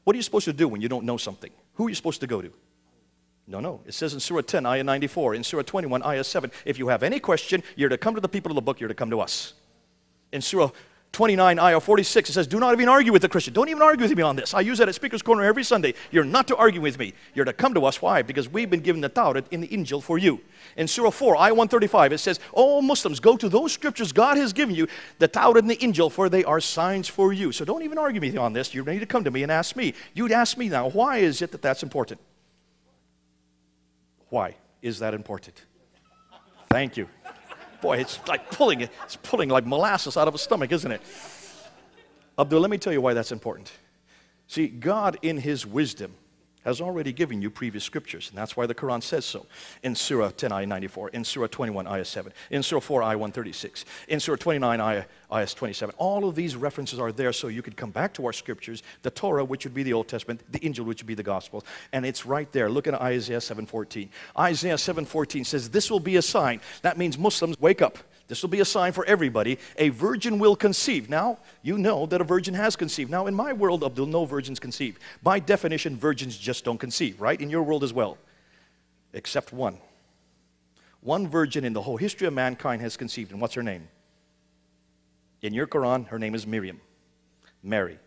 [SPEAKER 1] What are you supposed to do when you don't know something? Who are you supposed to go to? No. It says in Surah 10, ayah 94, in Surah 21, ayah 7, if you have any question, you're to come to the people of the book, you're to come to us. In Surah 29, ayah 46, it says, do not even argue with the Christian. Don't even argue with me on this. I use that at Speaker's Corner every Sunday. You're not to argue with me. You're to come to us. Why? Because we've been given the Tawrat in the Injil for you. In Surah 4, ayah 135, it says, oh, Muslims, go to those scriptures God has given you, the Tawrat and the Injil, for they are signs for you. So don't even argue with me on this. You need to come to me and ask me. You'd ask me now, why is it that that's important? Why is that important? Thank you. Boy, it's pulling like molasses out of a stomach, isn't it? Abdul, let me tell you why that's important. See, God in His wisdom has already given you previous scriptures, and that's why the Quran says so. In Surah 10, ayah 94, in Surah 21, ayah 7, in Surah 4, ayah 136, in Surah 29, ayah 27. All of these references are there so you could come back to our scriptures, the Torah, which would be the Old Testament, the Injil, which would be the Gospels, and it's right there. Look at Isaiah 7:14. Isaiah 7:14 says, this will be a sign. That means Muslims, wake up. This will be a sign for everybody. A virgin will conceive. Now, you know that a virgin has conceived. Now, in my world, Abdul, no virgins conceive. By definition, virgins just don't conceive, right? In your world as well. Except one. One virgin in the whole history of mankind has conceived. And what's her name? In your Quran, her name is Miriam. Mary.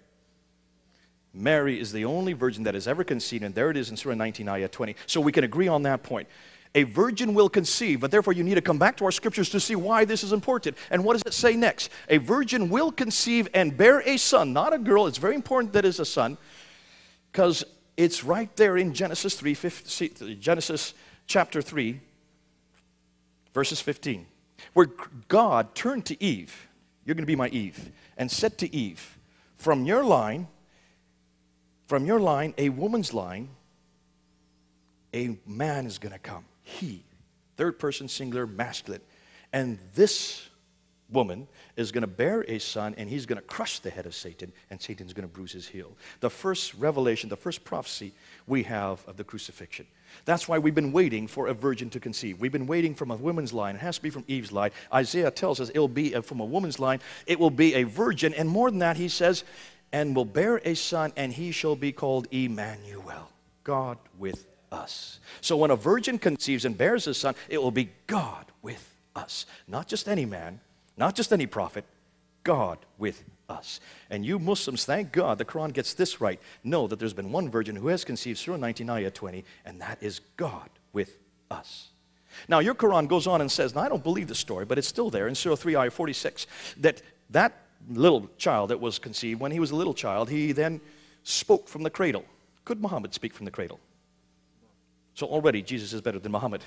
[SPEAKER 1] Mary is the only virgin that has ever conceived. And there it is in Surah 19, ayah 20. So we can agree on that point. A virgin will conceive, but therefore you need to come back to our scriptures to see why this is important. And what does it say next? A virgin will conceive and bear a son, not a girl. It's very important that it's a son, because it's right there in Genesis Genesis chapter 3, verses 15, where God turned to Eve. You're going to be my Eve, and said to Eve, from your line, a woman's line, a man is going to come. He, third person singular, masculine. And this woman is going to bear a son, and he's going to crush the head of Satan, and Satan's going to bruise his heel. The first revelation, the first prophecy we have of the crucifixion. That's why we've been waiting for a virgin to conceive. We've been waiting from a woman's line. It has to be from Eve's line. Isaiah tells us it will be from a woman's line. It will be a virgin, and more than that, he says, and will bear a son, and he shall be called Emmanuel, God with us. So when a virgin conceives and bears a son, it will be God with us. Not just any man, not just any prophet, God with us. And you Muslims, thank God the Quran gets this right. Know that there's been one virgin who has conceived, Surah 19, ayah 20, and that is God with us. Now your Quran goes on and says, now I don't believe the story, but it's still there in Surah 3, ayah 46, that little child that was conceived, when he was a little child, he then spoke from the cradle. Could Muhammad speak from the cradle? So already Jesus is better than Muhammad.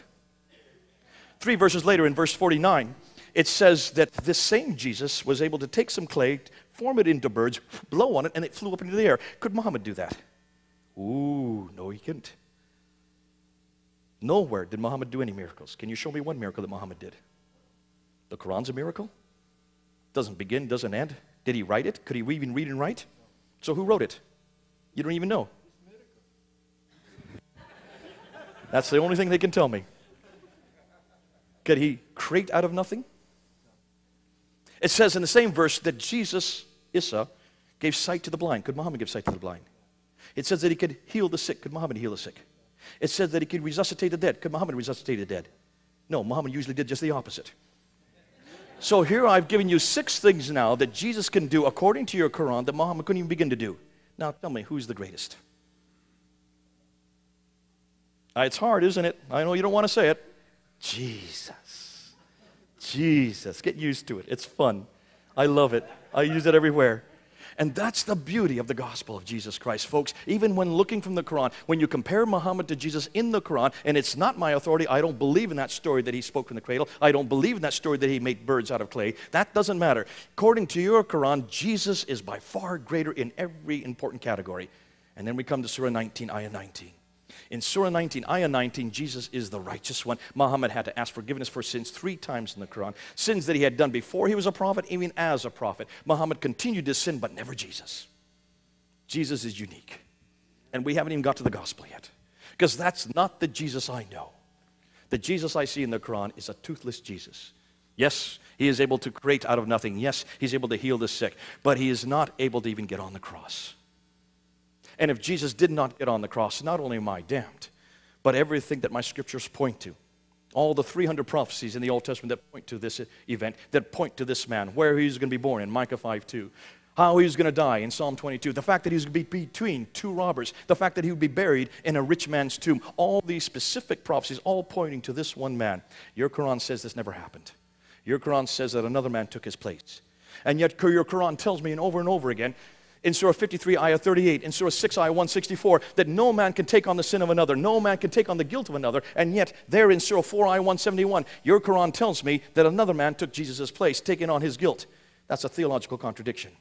[SPEAKER 1] 3 verses later in verse 49, it says that this same Jesus was able to take some clay, form it into birds, blow on it, and it flew up into the air. Could Muhammad do that? Ooh, no, he couldn't. Nowhere did Muhammad do any miracles. Can you show me one miracle that Muhammad did? The Quran's a miracle? Doesn't begin, doesn't end. Did he write it? Could he even read and write? So who wrote it? You don't even know. That's the only thing they can tell me. Could he create out of nothing? It says in the same verse that Jesus, Isa, gave sight to the blind. Could Muhammad give sight to the blind? It says that he could heal the sick. Could Muhammad heal the sick? It says that he could resuscitate the dead. Could Muhammad resuscitate the dead? No, Muhammad usually did just the opposite. So here I've given you 6 things now that Jesus can do according to your Quran that Muhammad couldn't even begin to do. Now tell me, who's the greatest? It's hard, isn't it? I know you don't want to say it. Jesus. Jesus. Get used to it. It's fun. I love it. I use it everywhere. And that's the beauty of the gospel of Jesus Christ, folks. Even when looking from the Quran, when you compare Muhammad to Jesus in the Quran, and it's not my authority, I don't believe in that story that he spoke from the cradle. I don't believe in that story that he made birds out of clay. That doesn't matter. According to your Quran, Jesus is by far greater in every important category. And then we come to Surah 19, ayah 19. In Surah 19, ayah 19, Jesus is the righteous one. Muhammad had to ask forgiveness for sins 3 times in the Quran. Sins that he had done before he was a prophet, even as a prophet. Muhammad continued to sin, but never Jesus. Jesus is unique. And we haven't even got to the gospel yet. Because that's not the Jesus I know. The Jesus I see in the Quran is a toothless Jesus. Yes, he is able to create out of nothing. Yes, he's able to heal the sick. But he is not able to even get on the cross. And if Jesus did not get on the cross, not only am I damned, But everything that my scriptures point to, all the 300 prophecies in the Old Testament that point to this event, that point to this man, where he was going to be born in Micah 5:2, how he was going to die in Psalm 22, the fact that he was going to be between two robbers, the fact that he would be buried in a rich man's tomb, all these specific prophecies, all pointing to this one man. Your Quran says this never happened. Your Quran says that another man took his place. And yet your Quran tells me and over again, in Surah 53, Ayah 38, in Surah 6, Ayah 164, that no man can take on the sin of another, no man can take on the guilt of another, and yet there in Surah 4, Ayah 171, your Quran tells me that another man took Jesus' place, taking on his guilt. That's a theological contradiction.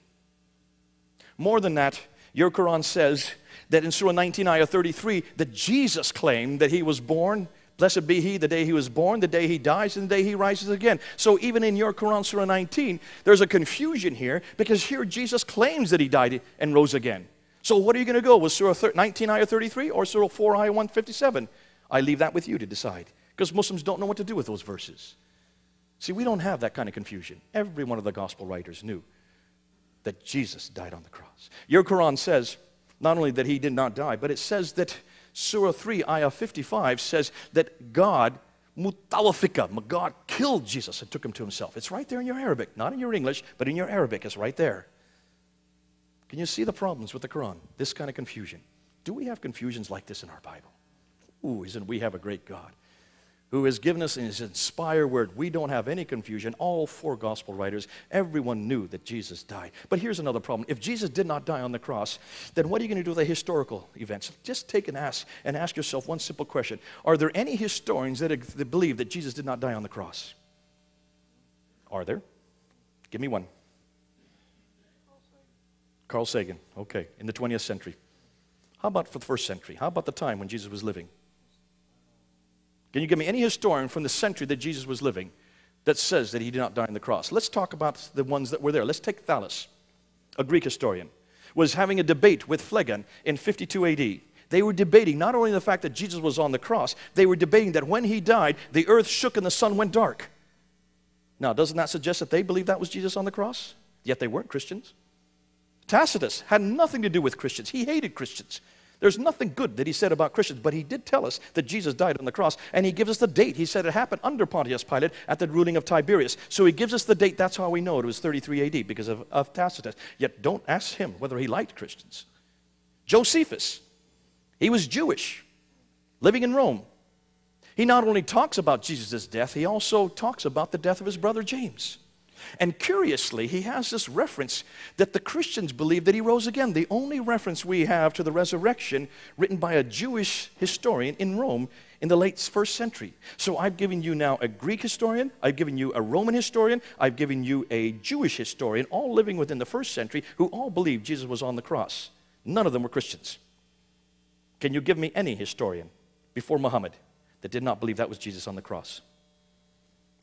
[SPEAKER 1] More than that, your Quran says that in Surah 19, Ayah 33, that Jesus claimed that he was born. Blessed be he the day he was born, the day he dies, and the day he rises again. So even in your Quran, Surah 19, there's a confusion here, because here Jesus claims that he died and rose again. So what are you going to go with Surah 19, Ayah 33, or Surah 4, Ayah 157? I leave that with you to decide, because Muslims don't know what to do with those verses. See, we don't have that kind of confusion. Every one of the gospel writers knew that Jesus died on the cross. Your Quran says not only that he did not die, but it says that Surah 3, Ayah 55 says that God, mutawafika, God killed Jesus and took him to himself. It's right there in your Arabic, not in your English, but in your Arabic, it's right there. Can you see the problems with the Quran? This kind of confusion. Do we have confusions like this in our Bible? Ooh, isn't we have a great God who has given us in his inspired word. We don't have any confusion. All four gospel writers, everyone knew that Jesus died. But here's another problem. If Jesus did not die on the cross, then what are you going to do with the historical events? Just take and ask yourself one simple question. Are there any historians that believe that Jesus did not die on the cross? Are there? Give me one. Carl Sagan. Okay, in the 20th century. How about for the first century? How about the time when Jesus was living? Can you give me any historian from the century that Jesus was living that says that he did not die on the cross? Let's talk about the ones that were there. Let's take Thales, a Greek historian, was having a debate with Phlegon in 52 AD. They were debating not only the fact that Jesus was on the cross, they were debating that when he died, the earth shook and the sun went dark. Now, doesn't that suggest that they believed that was Jesus on the cross? Yet they weren't Christians. Tacitus had nothing to do with Christians. He hated Christians. There's nothing good that he said about Christians, but he did tell us that Jesus died on the cross, and he gives us the date. He said it happened under Pontius Pilate at the ruling of Tiberius. So he gives us the date. That's how we know it was 33 AD, because of Tacitus. Yet don't ask him whether he liked Christians. Josephus, he was Jewish, living in Rome. He not only talks about Jesus' death, he also talks about the death of his brother James. And curiously, he has this reference that the Christians believe that he rose again. The only reference we have to the resurrection written by a Jewish historian in Rome in the late 1st century. So I've given you now a Greek historian, I've given you a Roman historian, I've given you a Jewish historian, all living within the 1st century, who all believed Jesus was on the cross. None of them were Christians. Can you give me any historian before Muhammad that did not believe that was Jesus on the cross?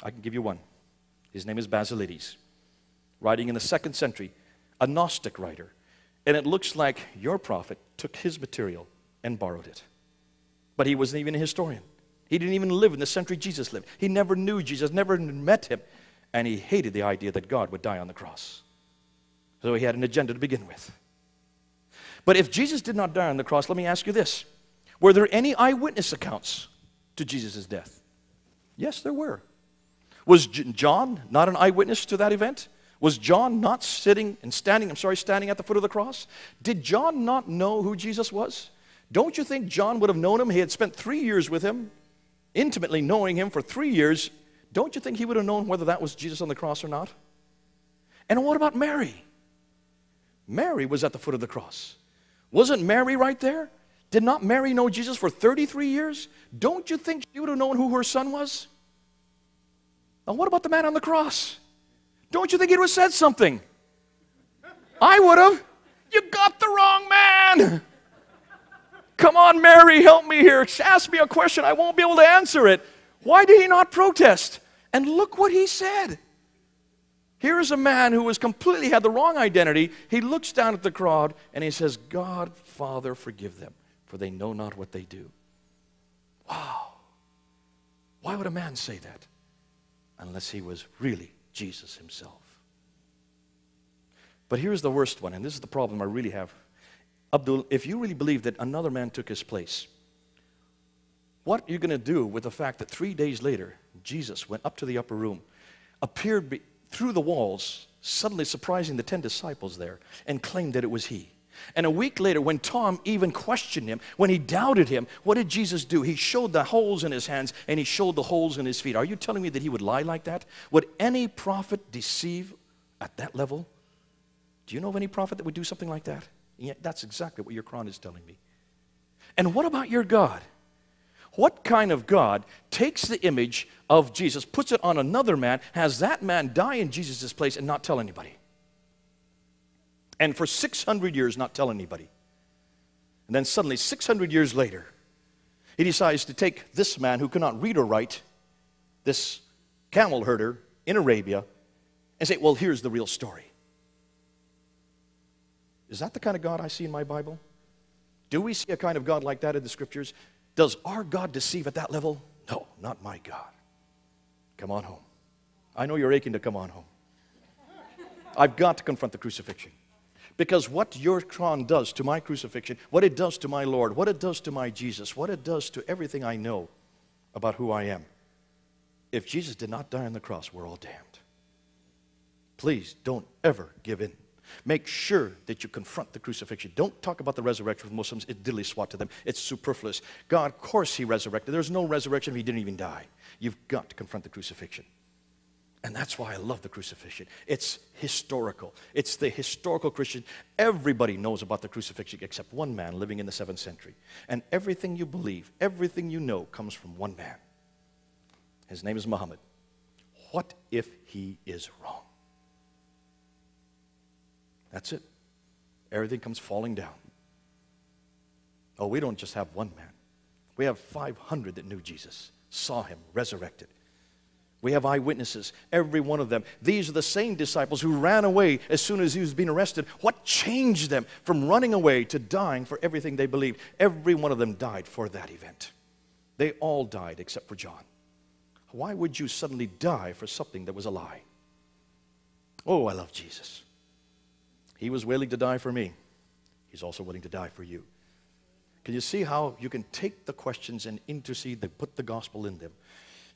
[SPEAKER 1] I can give you one. His name is Basilides, writing in the 2nd century, a Gnostic writer. And it looks like your prophet took his material and borrowed it. But he wasn't even a historian. He didn't even live in the century Jesus lived. He never knew Jesus, never met him. And he hated the idea that God would die on the cross. So he had an agenda to begin with. But if Jesus did not die on the cross, let me ask you this. Were there any eyewitness accounts to Jesus' death? Yes, there were. Was John not an eyewitness to that event? Was John not standing at the foot of the cross? Did John not know who Jesus was? Don't you think John would have known him? He had spent 3 years with him, intimately knowing him for 3 years. Don't you think he would have known whether that was Jesus on the cross or not? And what about Mary? Mary was at the foot of the cross. Wasn't Mary right there? Did not Mary know Jesus for 33 years? Don't you think she would have known who her son was? Now, what about the man on the cross? Don't you think he would have said something? I would have. You got the wrong man. Come on, Mary, help me here. Ask me a question. I won't be able to answer it. Why did he not protest? And look what he said. Here is a man who completely had the wrong identity. He looks down at the crowd and he says, God, Father, forgive them, for they know not what they do. Wow. Why would a man say that? Unless he was really Jesus himself. But here's the worst one, and this is the problem I really have. Abdul, if you really believe that another man took his place, What are you going to do with the fact that 3 days later, Jesus went up to the upper room, appeared through the walls, suddenly surprising the 10 disciples there, and claimed that it was he? And a week later, when Tom even questioned him, when he doubted him, what did Jesus do? He showed the holes in his hands and he showed the holes in his feet. Are you telling me that he would lie like that? Would any prophet deceive at that level? Do you know of any prophet that would do something like that? Yeah, that's exactly what your Quran is telling me. And what about your God? What kind of God takes the image of Jesus, puts it on another man, has that man die in Jesus' place and not tell anybody? And for 600 years not tell anybody. And then suddenly, 600 years later, he decides to take this man who cannot read or write, this camel herder in Arabia, and say, well, here's the real story. Is that the kind of God I see in my Bible? Do we see a kind of God like that in the Scriptures? Does our God deceive at that level? No, not my God. Come on home. I know you're aching to come on home. I've got to confront the crucifixion. Because what your Quran does to my crucifixion, what it does to my Lord, what it does to my Jesus, what it does to everything I know about who I am. If Jesus did not die on the cross, we're all damned. Please don't ever give in. Make sure that you confront the crucifixion. Don't talk about the resurrection with Muslims. It's diddly swat to them. It's superfluous. God, of course, he resurrected. There's no resurrection if he didn't even die. You've got to confront the crucifixion. And that's why I love the crucifixion. It's historical. It's the historical Christian. Everybody knows about the crucifixion except one man living in the 7th century. And everything you believe, everything you know comes from one man. His name is Muhammad. What if he is wrong? That's it. Everything comes falling down. Oh, we don't just have one man. We have 500 that knew Jesus, saw him resurrected. We have eyewitnesses, every one of them. These are the same disciples who ran away as soon as he was being arrested. What changed them from running away to dying for everything they believed? Every one of them died for that event. They all died except for John. Why would you suddenly die for something that was a lie? Oh, I love Jesus. He was willing to die for me. He's also willing to die for you. Can you see how you can take the questions and intercede, and put the gospel in them?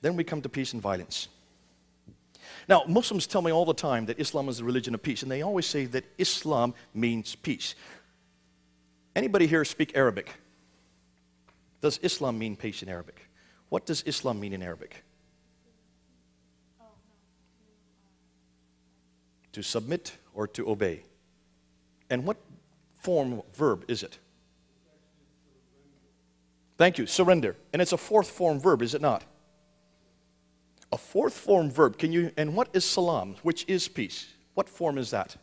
[SPEAKER 1] Then we come to peace and violence. Now, Muslims tell me all the time that Islam is a religion of peace, and they always say that Islam means peace. Anybody here speak Arabic? Does Islam mean peace in Arabic? What does Islam mean in Arabic? To submit or to obey. And what form verb is it? Thank you, surrender. And it's a 4th form verb, is it not? A 4th form verb. Can you, and what is salam, which is peace? What form is that?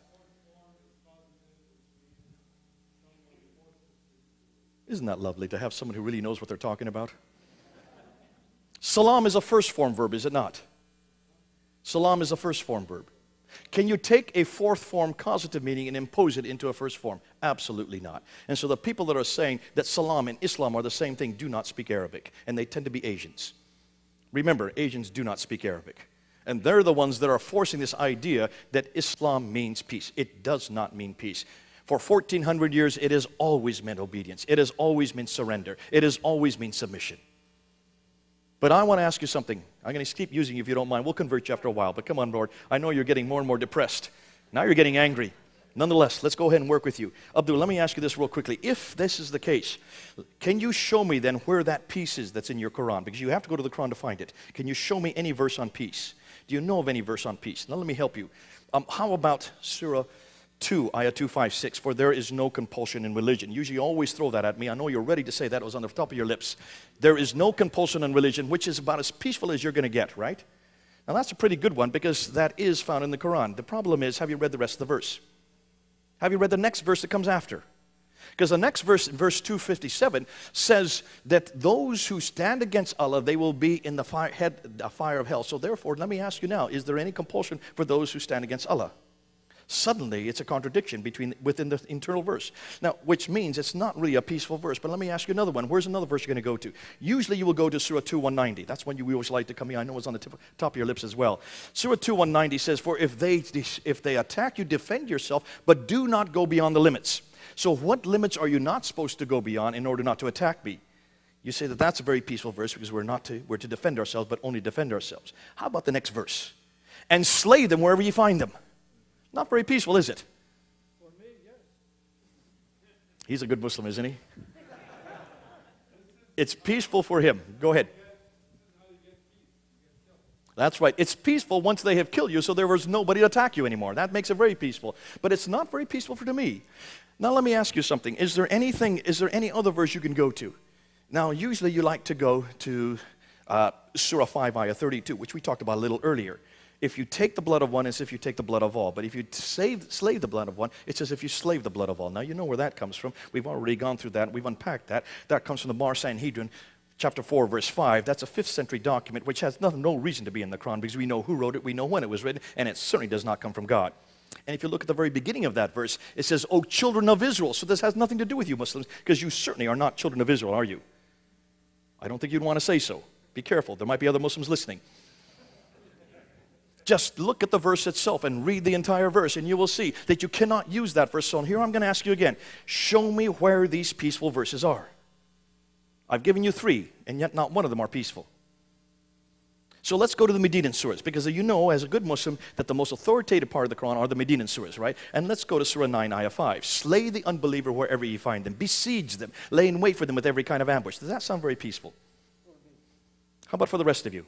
[SPEAKER 1] Isn't that lovely to have someone who really knows what they're talking about? Salam is a 1st form verb, is it not? Salam is a 1st form verb. Can you take a 4th form causative meaning and impose it into a 1st form? Absolutely not. And so the people that are saying that salam and Islam are the same thing do not speak Arabic, and they tend to be Asians. Remember, Asians do not speak Arabic. And they're the ones that are forcing this idea that Islam means peace. It does not mean peace. For 1,400 years, it has always meant obedience. It has always meant surrender. It has always meant submission. But I want to ask you something. I'm going to keep using you if you don't mind. We'll convert you after a while. But come on, Lord. I know you're getting more and more depressed. Now you're getting angry. Nonetheless, let's go ahead and work with you. Abdul, let me ask you this real quickly. If this is the case, can you show me then where that peace is that's in your Quran? Because you have to go to the Quran to find it. Can you show me any verse on peace? Do you know of any verse on peace? Now let me help you. How about Surah 2, Ayah 256, for there is no compulsion in religion. Usually you always throw that at me. I know you're ready to say that. It was on the top of your lips. There is no compulsion in religion, which is about as peaceful as you're going to get, right? Now that's a pretty good one because that is found in the Quran. The problem is, have you read the rest of the verse? Have you read the next verse that comes after? Because the next verse, verse 257, says that those who stand against Allah, they will be in the fire of hell. So therefore, let me ask you now, is there any compulsion for those who stand against Allah? Suddenly, it's a contradiction within the internal verse. Now, which means it's not really a peaceful verse. But let me ask you another one. Where's another verse you're going to go to? Usually, you will go to Surah 2, 190. That's when you always like to come in. I know it's on the top of your lips as well. Surah 2, 190 says, for if they attack you, defend yourself, but do not go beyond the limits. So what limits are you not supposed to go beyond in order not to attack me? You say that that's a very peaceful verse because we're to defend ourselves, but only defend ourselves. How about the next verse? And slay them wherever you find them. Not very peaceful, is it?
[SPEAKER 2] For me, yes.
[SPEAKER 1] He's a good Muslim, isn't he? It's peaceful for him. Go ahead. That's right. It's peaceful once they have killed you, so there was nobody to attack you anymore. That makes it very peaceful. But it's not very peaceful for me. Now let me ask you something. Is there any other verse you can go to? Now, usually you like to go to Surah 5, Ayah 32, which we talked about a little earlier. If you take the blood of one, it's if you take the blood of all. But if you slave the blood of one, it's as if you slave the blood of all. Now, you know where that comes from. We've already gone through that. We've unpacked that. That comes from the Bar Sanhedrin, chapter 4, verse 5. That's a 5th century document, which has no reason to be in the Quran, because we know who wrote it, we know when it was written, and it certainly does not come from God. And if you look at the very beginning of that verse, it says, "O children of Israel." So this has nothing to do with you Muslims, because you certainly are not children of Israel, are you? I don't think you'd want to say so. Be careful. There might be other Muslims listening. Just look at the verse itself and read the entire verse, and you will see that you cannot use that verse. So here I'm going to ask you again, show me where these peaceful verses are. I've given you 3, and yet not one of them are peaceful. So let's go to the Medinan surahs, because you know as a good Muslim that the most authoritative part of the Quran are the Medinan surahs, right? And let's go to Surah 9, Ayah 5. Slay the unbeliever wherever you find them. Besiege them. Lay in wait for them with every kind of ambush. Does that sound very peaceful? How about for the rest of you?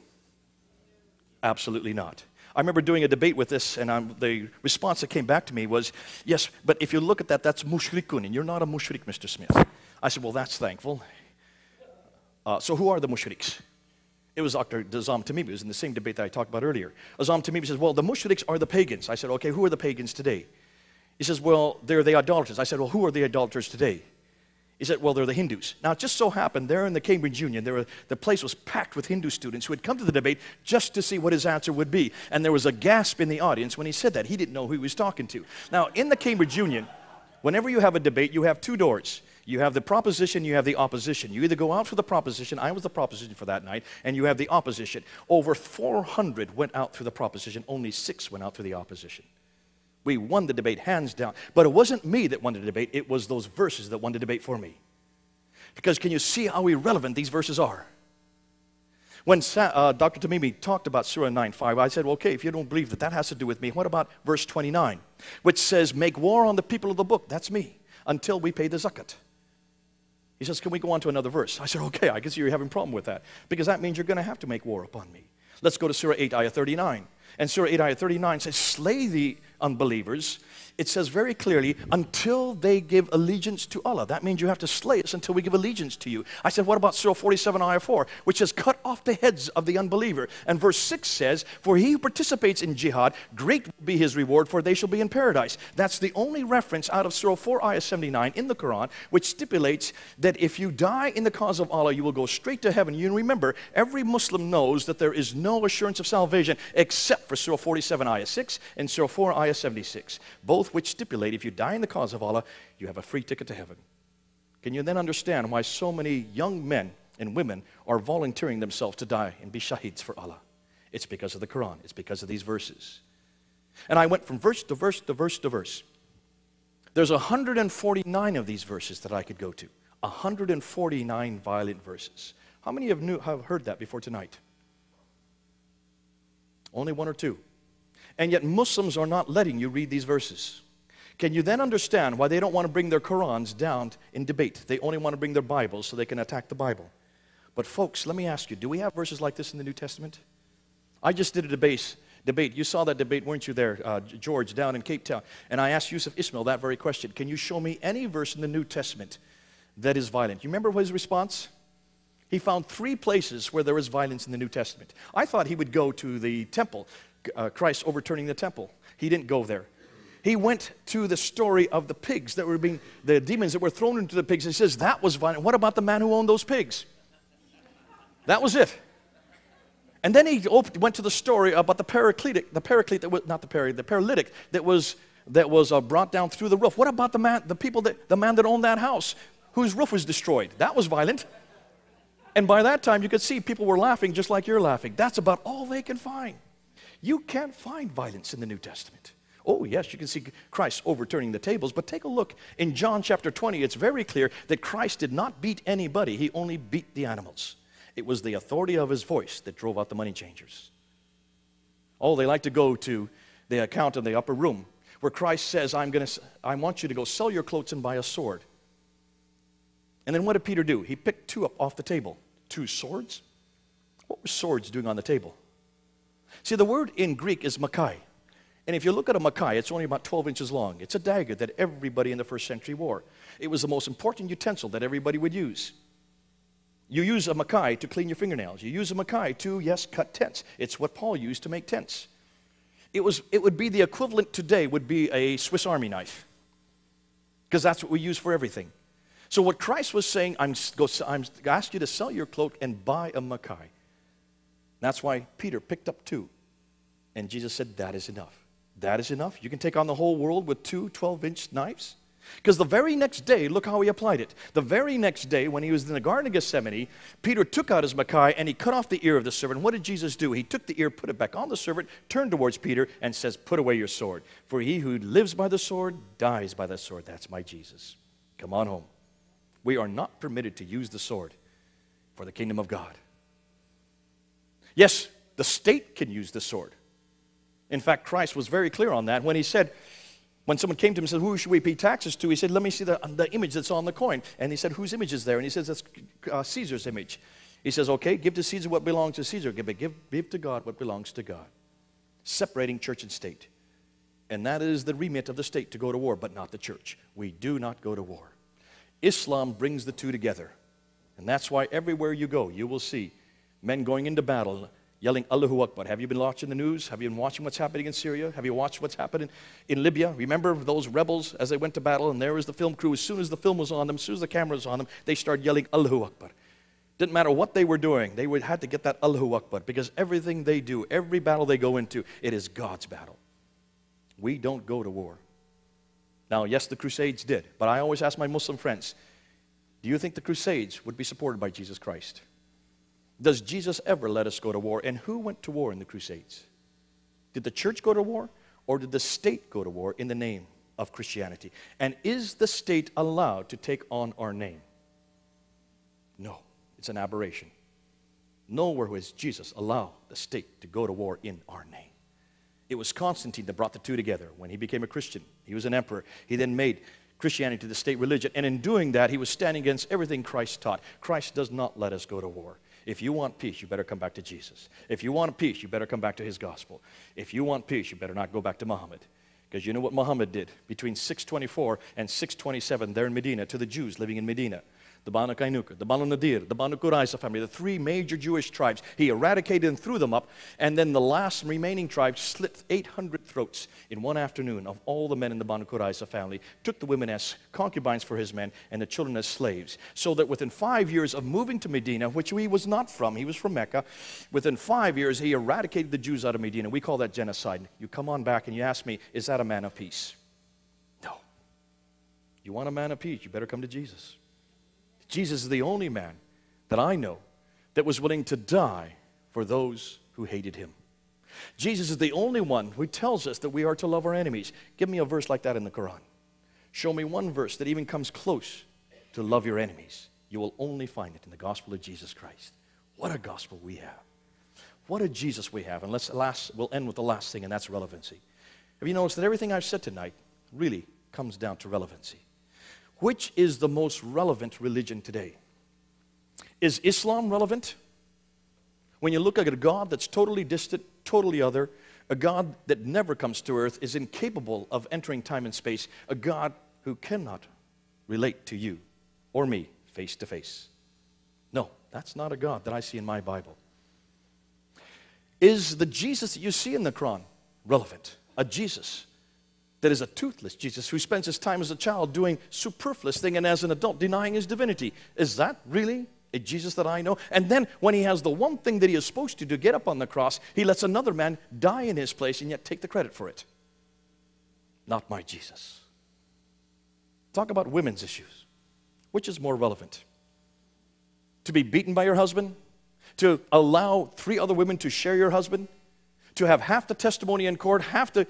[SPEAKER 1] Absolutely not. I remember doing a debate with this, and the response that came back to me was, yes, but if you look at that, that's mushrikun, and you're not a mushrik, Mr. Smith. I said, well, that's thankful. So who are the mushriks? It was Dr. Azam Tamimi. It was in the same debate that I talked about earlier. Azam Tamimi says, well, the mushriks are the pagans. I said, okay, who are the pagans today? He says, well, they're the idolaters. I said, well, who are the idolaters today? He said, well, they're the Hindus. Now, it just so happened there in the Cambridge Union, the place was packed with Hindu students who had come to the debate just to see what his answer would be. And there was a gasp in the audience when he said that. He didn't know who he was talking to. Now, in the Cambridge Union, whenever you have a debate, you have 2 doors. You have the proposition, you have the opposition. You either go out for the proposition, I was the proposition for that night, and you have the opposition. Over 400 went out through the proposition, only 6 went out through the opposition. We won the debate hands down. But it wasn't me that won the debate, it was those verses that won the debate for me. Because can you see how irrelevant these verses are? When Dr. Tamimi talked about Surah 9:5, I said, well, okay, if you don't believe that that has to do with me, what about verse 29, which says, make war on the people of the book, that's me, until we pay the zakat. He says, can we go on to another verse? I said, okay, I can see you're having a problem with that, because that means you're going to have to make war upon me. Let's go to Surah 8, Ayah 39. And Surah 8, Ayah 39 says, slay the unbelievers. It says very clearly, until they give allegiance to Allah. That means you have to slay us until we give allegiance to you. I said, what about Surah 47, Ayah 4, which says, cut off the heads of the unbeliever. And verse 6 says, for he who participates in jihad, great will be his reward, for they shall be in paradise. That's the only reference out of Surah 4, Ayah 79 in the Quran, which stipulates that if you die in the cause of Allah, you will go straight to heaven. You remember, every Muslim knows that there is no assurance of salvation except for Surah 47, Ayah 6 and Surah 4, Ayah 76. Both which stipulate if you die in the cause of Allah, you have a free ticket to heaven. Can you then understand why so many young men and women are volunteering themselves to die and be shaheeds for Allah? It's because of the Quran. It's because of these verses. And I went from verse to verse to verse to verse. There's 149 of these verses that I could go to. 149 violent verses. How many have heard that before tonight? Only 1 or 2. And yet Muslims are not letting you read these verses. Can you then understand why they don't want to bring their Qurans down in debate? They only want to bring their Bibles so they can attack the Bible. But folks, let me ask you, do we have verses like this in the New Testament? I just did a debate. You saw that debate, weren't you there, George, down in Cape Town? And I asked Yusuf Ismail that very question. Can you show me any verse in the New Testament that is violent? You remember his response? He found 3 places where there was violence in the New Testament. I thought he would go to the temple, Christ overturning the temple. He didn't go there. He went to the story of the pigs that were the demons that were thrown into the pigs. He says that was violent. What about the man who owned those pigs? That was it. And then he went to the story about the paralytic that was brought down through the roof. What about the man that owned that house, whose roof was destroyed? That was violent. And by that time, you could see people were laughing just like you're laughing. That's about all they can find. You can't find violence in the New Testament. Oh, yes, you can see Christ overturning the tables, but take a look. In John chapter 20, it's very clear that Christ did not beat anybody. He only beat the animals. It was the authority of his voice that drove out the money changers. Oh, they like to go to the account in the upper room where Christ says, I want you to go sell your clothes and buy a sword. And then what did Peter do? He picked two up off the table. 2 swords? What were swords doing on the table? See, the word in Greek is makai. And if you look at a makai, it's only about 12 inches long. It's a dagger that everybody in the first century wore. It was the most important utensil that everybody would use. You use a makai to clean your fingernails. You use a makai to, yes, cut tents. It's what Paul used to make tents. It would be the equivalent today would be a Swiss Army knife, because that's what we use for everything. So what Christ was saying, I'm asked you to sell your cloak and buy a makai. That's why Peter picked up 2. And Jesus said, that is enough. That is enough? You can take on the whole world with 2 12-inch knives? Because the very next day, look how he applied it. The very next day, when he was in the Garden of Gethsemane, Peter took out his makai and he cut off the ear of the servant. What did Jesus do? He took the ear, put it back on the servant, turned towards Peter and says, put away your sword. For he who lives by the sword dies by the sword. That's my Jesus. Come on home. We are not permitted to use the sword for the kingdom of God. Yes, the state can use the sword. In fact, Christ was very clear on that when he said, when someone came to him and said, who should we pay taxes to? He said, let me see the image that's on the coin. And he said, whose image is there? And he says, that's Caesar's image. He says, okay, give to Caesar what belongs to Caesar, but give to God what belongs to God. Separating church and state. And that is the remit of the state, to go to war, but not the church. We do not go to war. Islam brings the two together. And that's why everywhere you go, you will see men going into battle, yelling, Allahu Akbar. Have you been watching the news? Have you been watching what's happening in Syria? Have you watched what's happening in Libya? Remember those rebels as they went to battle, and there was the film crew. As soon as the film was on them, as soon as the camera was on them, they started yelling, Allahu Akbar. Didn't matter what they were doing. They had to get that Allahu Akbar, because everything they do, every battle they go into, it is God's battle. We don't go to war. Now, yes, the Crusades did, but I always ask my Muslim friends, do you think the Crusades would be supported by Jesus Christ? Does Jesus ever let us go to war? And who went to war in the Crusades? Did the church go to war, or did the state go to war in the name of Christianity? And is the state allowed to take on our name? No, it's an aberration. Nowhere has Jesus allowed the state to go to war in our name. It was Constantine that brought the two together. When he became a Christian, he was an emperor. He then made Christianity the state religion. And in doing that, he was standing against everything Christ taught. Christ does not let us go to war. If you want peace, you better come back to Jesus. If you want peace, you better come back to his gospel. If you want peace, you better not go back to Muhammad. Because you know what Muhammad did between 624 and 627 there in Medina to the Jews living in Medina. The Banu Kainuka, the Banu Nadir, the Banu Qurayza family, the 3 major Jewish tribes. He eradicated and threw them up, and then the last remaining tribe slit 800 throats in one afternoon of all the men in the Banu Qurayza family, took the women as concubines for his men, and the children as slaves. So that within 5 years of moving to Medina, which he was not from, he was from Mecca, within 5 years he eradicated the Jews out of Medina. We call that genocide. You come on back and you ask me, is that a man of peace? No. You want a man of peace, you better come to Jesus. Jesus is the only man that I know that was willing to die for those who hated him. Jesus is the only one who tells us that we are to love our enemies. Give me a verse like that in the Quran. Show me one verse that even comes close to love your enemies. You will only find it in the gospel of Jesus Christ. What a gospel we have. What a Jesus we have. And we'll end with the last thing, and that's relevancy. Have you noticed that everything I've said tonight really comes down to relevancy? Which is the most relevant religion today? Is Islam relevant? When you look at a God that's totally distant, totally other, a God that never comes to earth, is incapable of entering time and space, a God who cannot relate to you or me face to face. No, that's not a God that I see in my Bible. Is the Jesus that you see in the Quran relevant? A Jesus that is a toothless Jesus who spends his time as a child doing superfluous things and as an adult denying his divinity. Is that really a Jesus that I know? And then when he has the one thing that he is supposed to do, get up on the cross, he lets another man die in his place and yet take the credit for it. Not my Jesus. Talk about women's issues. Which is more relevant? To be beaten by your husband? To allow 3 other women to share your husband? To have half the testimony in court, half the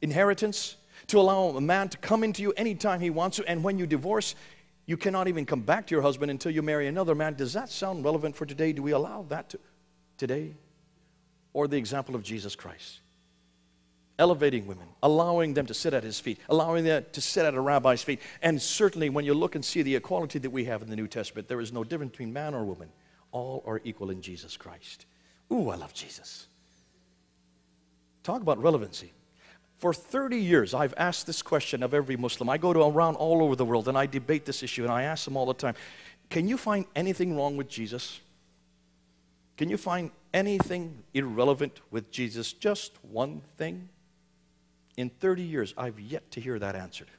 [SPEAKER 1] inheritance, to allow a man to come into you anytime he wants to, and when you divorce, you cannot even come back to your husband until you marry another man. Does that sound relevant for today? Do we allow that today? Or the example of Jesus Christ? Elevating women, allowing them to sit at his feet, allowing them to sit at a rabbi's feet. And certainly when you look and see the equality that we have in the New Testament, there is no difference between man or woman. All are equal in Jesus Christ. Ooh, I love Jesus. Talk about relevancy. For 30 years, I've asked this question of every Muslim. I go around all over the world and I debate this issue and I ask them all the time, can you find anything wrong with Jesus? Can you find anything irrelevant with Jesus? Just one thing? In 30 years, I've yet to hear that answered.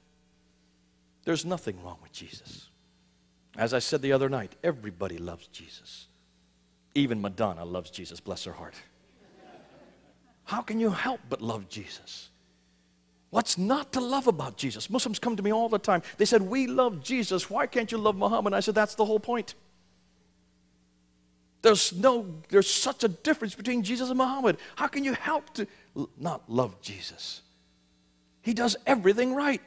[SPEAKER 1] There's nothing wrong with Jesus. As I said the other night, everybody loves Jesus. Even Madonna loves Jesus, bless her heart. How can you help but love Jesus? What's not to love about Jesus? Muslims come to me all the time. They said, we love Jesus. Why can't you love Muhammad? I said, that's the whole point. There's such a difference between Jesus and Muhammad. How can you help to not love Jesus? He does everything right.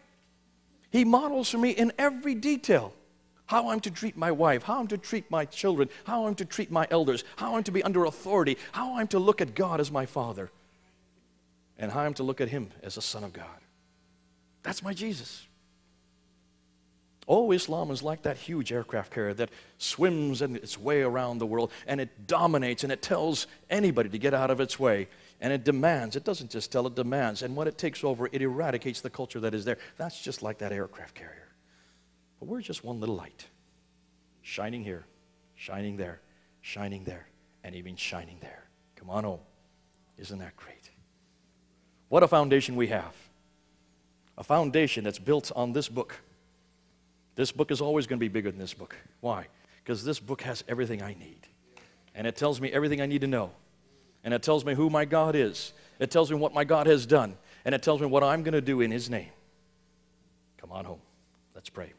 [SPEAKER 1] He models for me in every detail how I'm to treat my wife, how I'm to treat my children, how I'm to treat my elders, how I'm to be under authority, how I'm to look at God as my Father, and how I'm to look at Him as a Son of God. That's my Jesus. Oh, Islam is like that huge aircraft carrier that swims in its way around the world, and it dominates, and it tells anybody to get out of its way, and it demands. It doesn't just tell, it demands. And when it takes over, it eradicates the culture that is there. That's just like that aircraft carrier. But we're just one little light, shining here, shining there, and even shining there. Come on home. Isn't that great? What a foundation we have. A foundation that's built on this book. This book is always going to be bigger than this book. Why? Because this book has everything I need. And it tells me everything I need to know. And it tells me who my God is. It tells me what my God has done. And it tells me what I'm going to do in His name. Come on home. Let's pray.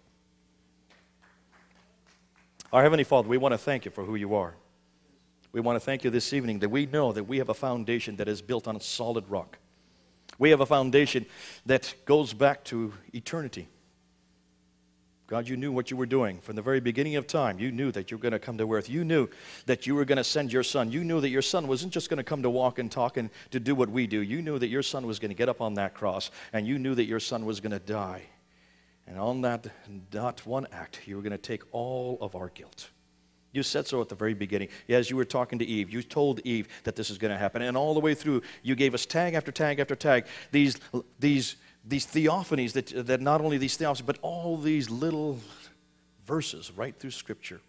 [SPEAKER 1] Our Heavenly Father, we want to thank You for who You are. We want to thank You this evening that we know that we have a foundation that is built on a solid rock. We have a foundation that goes back to eternity. God, You knew what You were doing from the very beginning of time. You knew that You were going to come to earth. You knew that You were going to send Your Son. You knew that Your Son wasn't just going to come to walk and talk and to do what we do. You knew that Your Son was going to get up on that cross, and You knew that Your Son was going to die. And on that one act, You were going to take all of our guilt. You said so at the very beginning. As You were talking to Eve, You told Eve that this is going to happen. And all the way through, You gave us tag after tag after tag, these theophanies, that not only these theophanies, but all these little verses right through Scripture